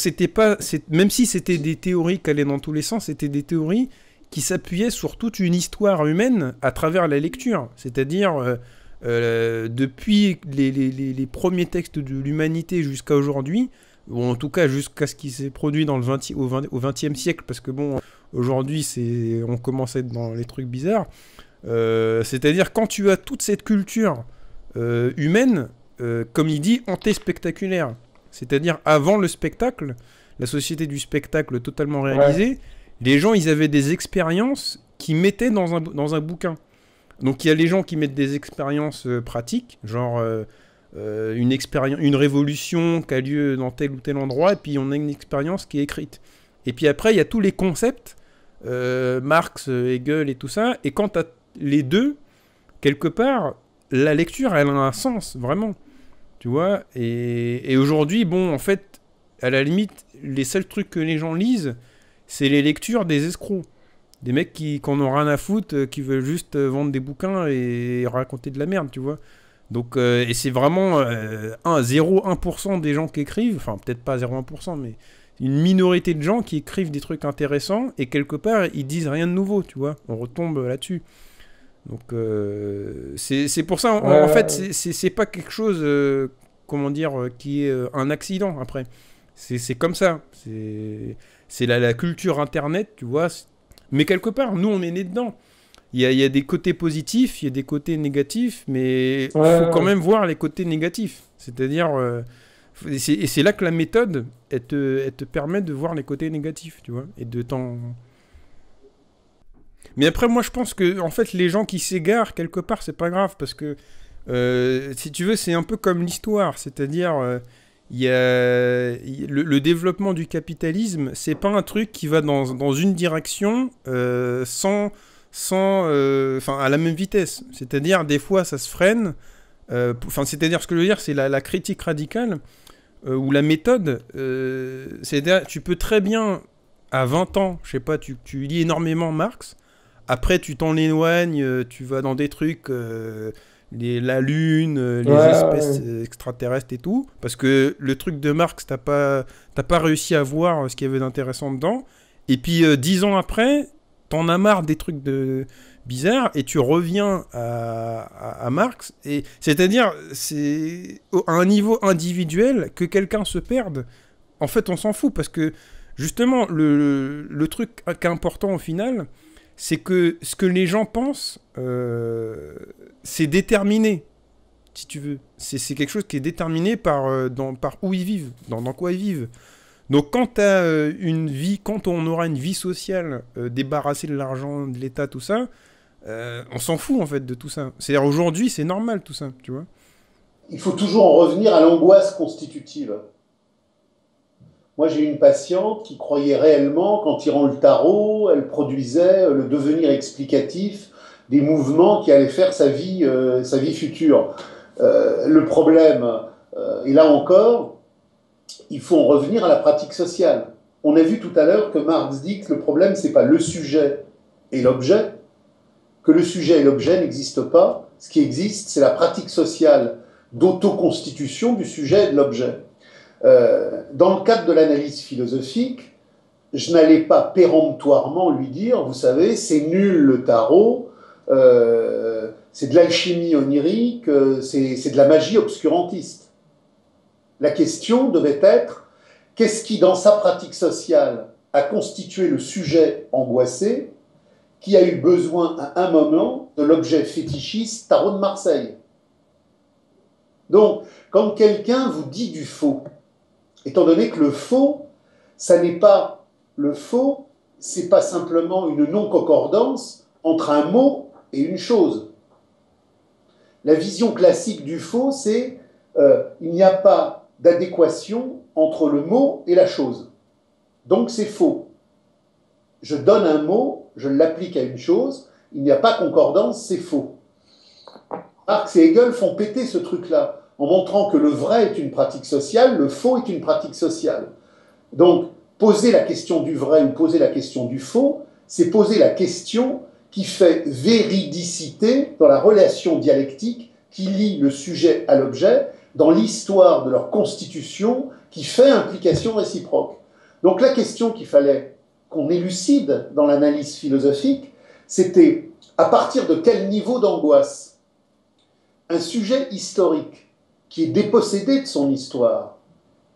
même si c'était des théories qui allaient dans tous les sens, c'était des théories qui s'appuyait sur toute une histoire humaine à travers la lecture. C'est-à-dire, depuis les premiers textes de l'humanité jusqu'à aujourd'hui, ou en tout cas jusqu'à ce qui s'est produit au XXe siècle, parce que bon, aujourd'hui, on commence à être dans les trucs bizarres. C'est-à-dire, quand tu as toute cette culture humaine, comme il dit, anté-spectaculaire, c'est-à-dire avant le spectacle, la société du spectacle totalement réalisée, les gens, ils avaient des expériences qu'ils mettaient dans un bouquin. Donc il y a les gens qui mettent des expériences pratiques, genre une révolution qui a lieu dans tel ou tel endroit, et puis on a une expérience qui est écrite. Et puis après, il y a tous les concepts, Marx, Hegel et tout ça, et quand tu as les deux, quelque part, la lecture, elle a un sens, vraiment. Tu vois, et aujourd'hui, bon, en fait, à la limite, les seuls trucs que les gens lisent, c'est les lectures des escrocs. Des mecs qui en ont rien à foutre, qui veulent juste vendre des bouquins et raconter de la merde, tu vois. Donc, et c'est vraiment 0,1% des gens qui écrivent, enfin peut-être pas 0,1%, mais une minorité de gens qui écrivent des trucs intéressants et quelque part ils disent rien de nouveau, tu vois. On retombe là-dessus. Donc c'est pour ça, en fait, c'est pas quelque chose, comment dire, qui est un accident après. C'est comme ça. C'est la culture internet, tu vois. Mais quelque part, nous on est nés dedans. Il y a des côtés positifs, il y a des côtés négatifs, mais il faut quand même voir les côtés négatifs. C'est-à-dire, et c'est là que la méthode, elle te permet de voir les côtés négatifs, tu vois, et de t'en... Mais après, moi, je pense que, en fait, les gens qui s'égarent, quelque part, c'est pas grave, parce que, si tu veux, c'est un peu comme l'histoire, c'est-à-dire, il y a le développement du capitalisme, c'est pas un truc qui va dans une direction à la même vitesse. C'est-à-dire, des fois, ça se freine. C'est-à-dire, ce que je veux dire, c'est la critique radicale ou la méthode. C'est-à-dire, tu peux très bien, à 20 ans, je sais pas, tu lis énormément Marx. Après, tu t'en éloignes, tu vas dans des trucs, la Lune, les espèces extraterrestres et tout. Parce que le truc de Marx, t'as pas réussi à voir ce qu'il y avait d'intéressant dedans. Et puis, 10 ans après, t'en as marre des trucs bizarres et tu reviens à Marx. C'est-à-dire, c'est à un niveau individuel que quelqu'un se perde. En fait, on s'en fout parce que, justement, le truc qui est important au final, c'est que ce que les gens pensent, c'est déterminé, si tu veux. C'est quelque chose qui est déterminé par où ils vivent, dans quoi ils vivent. Donc quand quand on aura une vie sociale débarrassée de l'argent, de l'État, tout ça, on s'en fout en fait de tout ça. C'est-à-dire aujourd'hui, c'est normal tout ça, tu vois. Il faut toujours en revenir à l'angoisse constitutive. Moi, j'ai une patiente qui croyait réellement qu'en tirant le tarot, elle produisait le devenir explicatif des mouvements qui allaient faire sa vie future. Le problème, et là encore, il faut en revenir à la pratique sociale. On a vu tout à l'heure que Marx dit que le problème, ce n'est pas le sujet et l'objet, que le sujet et l'objet n'existent pas. Ce qui existe, c'est la pratique sociale d'autoconstitution du sujet et de l'objet. Dans le cadre de l'analyse philosophique, je n'allais pas péremptoirement lui dire, vous savez, c'est nul le tarot, c'est de l'alchimie onirique, c'est de la magie obscurantiste. La question devait être, qu'est-ce qui, dans sa pratique sociale, a constitué le sujet angoissé qui a eu besoin à un moment de l'objet fétichiste tarot de Marseille? Donc, quand quelqu'un vous dit du faux, étant donné que le faux, ça n'est pas le faux, c'est pas simplement une non-concordance entre un mot et une chose. La vision classique du faux, c'est il n'y a pas d'adéquation entre le mot et la chose. Donc c'est faux. Je donne un mot, je l'applique à une chose, il n'y a pas concordance, c'est faux. Marx et Hegel font péter ce truc-là, en montrant que le vrai est une pratique sociale, le faux est une pratique sociale. Donc, poser la question du vrai ou poser la question du faux, c'est poser la question qui fait véridicité dans la relation dialectique qui lie le sujet à l'objet, dans l'histoire de leur constitution, qui fait implication réciproque. Donc la question qu'il fallait qu'on élucide dans l'analyse philosophique, c'était à partir de quel niveau d'angoisse un sujet historique qui est dépossédé de son histoire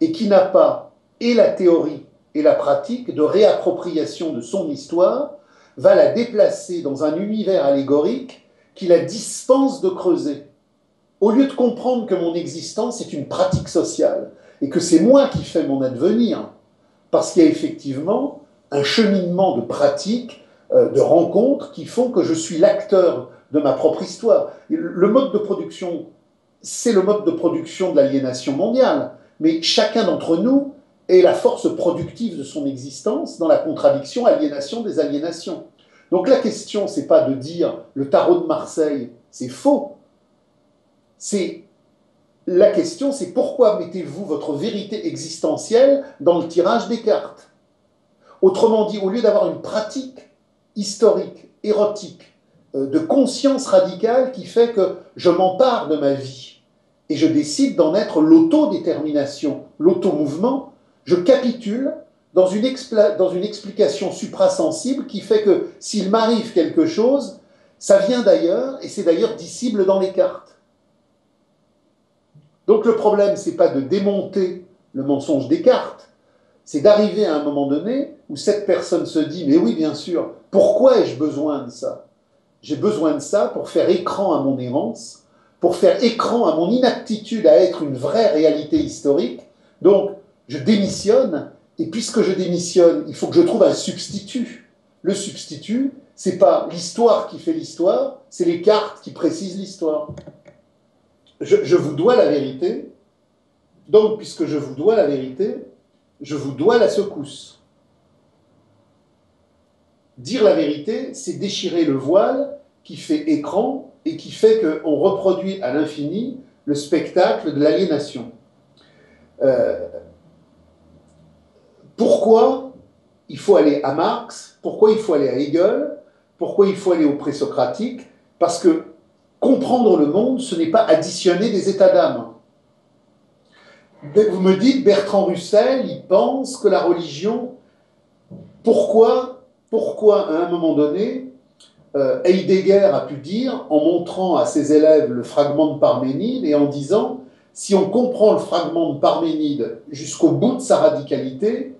et qui n'a pas et la théorie et la pratique de réappropriation de son histoire va la déplacer dans un univers allégorique qui la dispense de creuser. Au lieu de comprendre que mon existence est une pratique sociale et que c'est moi qui fais mon advenir, parce qu'il y a effectivement un cheminement de pratiques, de rencontres qui font que je suis l'acteur de ma propre histoire. Le mode de production, c'est le mode de production de l'aliénation mondiale, mais chacun d'entre nous est la force productive de son existence dans la contradiction aliénation des aliénations. Donc la question, c'est pas de dire le tarot de Marseille, c'est faux. La question, c'est pourquoi mettez-vous votre vérité existentielle dans le tirage des cartes? Autrement dit, au lieu d'avoir une pratique historique, érotique, de conscience radicale qui fait que je m'empare de ma vie et je décide d'en être l'autodétermination, l'automouvement, je capitule dans une explication suprasensible qui fait que s'il m'arrive quelque chose, ça vient d'ailleurs et c'est d'ailleurs dissible dans les cartes. Donc le problème, ce n'est pas de démonter le mensonge des cartes, c'est d'arriver à un moment donné où cette personne se dit « mais oui, bien sûr, pourquoi ai-je besoin de ça ?» J'ai besoin de ça pour faire écran à mon errance, pour faire écran à mon inaptitude à être une vraie réalité historique. Donc, je démissionne, et puisque je démissionne, il faut que je trouve un substitut. Le substitut, c'est pas l'histoire qui fait l'histoire, c'est les cartes qui précisent l'histoire. Je vous dois la vérité, donc puisque je vous dois la vérité, je vous dois la secousse. Dire la vérité, c'est déchirer le voile qui fait écran et qui fait qu'on reproduit à l'infini le spectacle de l'aliénation. Pourquoi il faut aller à Marx? Pourquoi il faut aller à Hegel? Pourquoi il faut aller au présocratique? Parce que comprendre le monde, ce n'est pas additionner des états d'âme. Vous me dites, Bertrand Russell, il pense que la religion... Pourquoi à un moment donné, Heidegger a pu dire, en montrant à ses élèves le fragment de Parménide et en disant, si on comprend le fragment de Parménide jusqu'au bout de sa radicalité,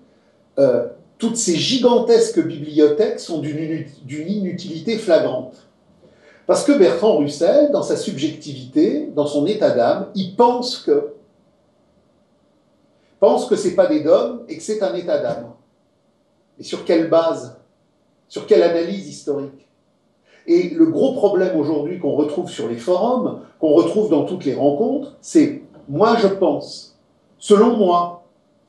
toutes ces gigantesques bibliothèques sont d'une inutilité flagrante. Parce que Bertrand Russell, dans sa subjectivité, dans son état d'âme, il pense que ce n'est pas des dogmes et que c'est un état d'âme. Et sur quelle base? Sur quelle analyse historique? Et le gros problème aujourd'hui qu'on retrouve sur les forums, qu'on retrouve dans toutes les rencontres, c'est « moi je pense ». Selon moi,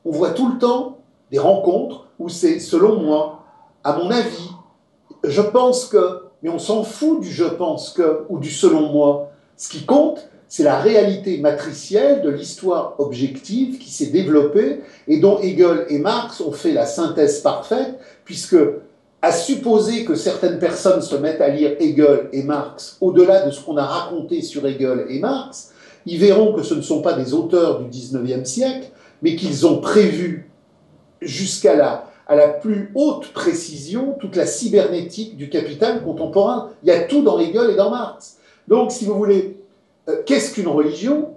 on voit tout le temps des rencontres où c'est « selon moi », à mon avis, je pense que, mais on s'en fout du « je pense que » ou du « selon moi ». Ce qui compte, c'est la réalité matricielle de l'histoire objective qui s'est développée et dont Hegel et Marx ont fait la synthèse parfaite, puisque à supposer que certaines personnes se mettent à lire Hegel et Marx au-delà de ce qu'on a raconté sur Hegel et Marx, ils verront que ce ne sont pas des auteurs du XIXe siècle, mais qu'ils ont prévu jusqu'à la plus haute précision toute la cybernétique du capital contemporain. Il y a tout dans Hegel et dans Marx. Donc, si vous voulez, qu'est-ce qu'une religion?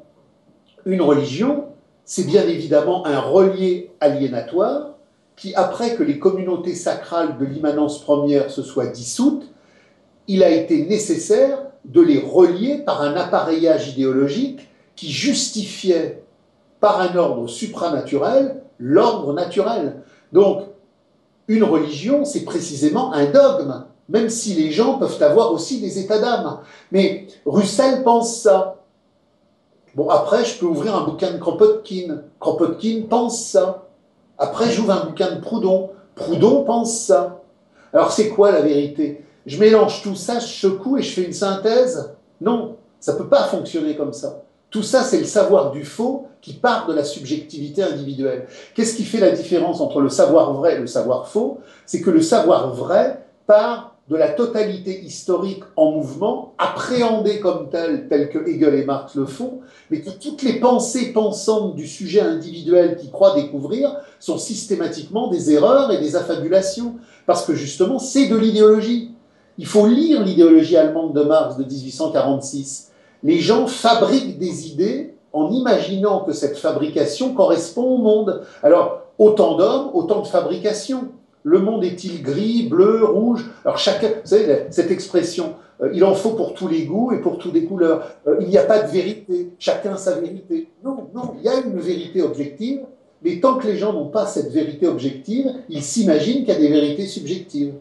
Une religion, c'est bien évidemment un relié aliénatoire qui, après que les communautés sacrales de l'immanence première se soient dissoutes, il a été nécessaire de les relier par un appareillage idéologique qui justifiait, par un ordre supranaturel, l'ordre naturel. Donc, une religion, c'est précisément un dogme, même si les gens peuvent avoir aussi des états d'âme. Mais Russell pense ça. Bon, après, je peux ouvrir un bouquin de Kropotkin. Kropotkin pense ça. Après, j'ouvre un bouquin de Proudhon. Proudhon pense ça. Alors, c'est quoi la vérité? Je mélange tout ça, je secoue et je fais une synthèse? Non, ça ne peut pas fonctionner comme ça. Tout ça, c'est le savoir du faux qui part de la subjectivité individuelle. Qu'est-ce qui fait la différence entre le savoir vrai et le savoir faux? C'est que le savoir vrai part de la totalité historique en mouvement, appréhendée comme tel que Hegel et Marx le font, mais que toutes les pensées pensantes du sujet individuel qui croit découvrir sont systématiquement des erreurs et des affabulations, parce que justement, c'est de l'idéologie. Il faut lire l'idéologie allemande de Marx de 1846. Les gens fabriquent des idées en imaginant que cette fabrication correspond au monde. Alors, autant d'hommes, autant de fabrications. Le monde est-il gris, bleu, rouge? Alors chacun, vous savez, cette expression, il en faut pour tous les goûts et pour toutes les couleurs. Il n'y a pas de vérité, chacun sa vérité. Non, non, il y a une vérité objective, mais tant que les gens n'ont pas cette vérité objective, ils s'imaginent qu'il y a des vérités subjectives.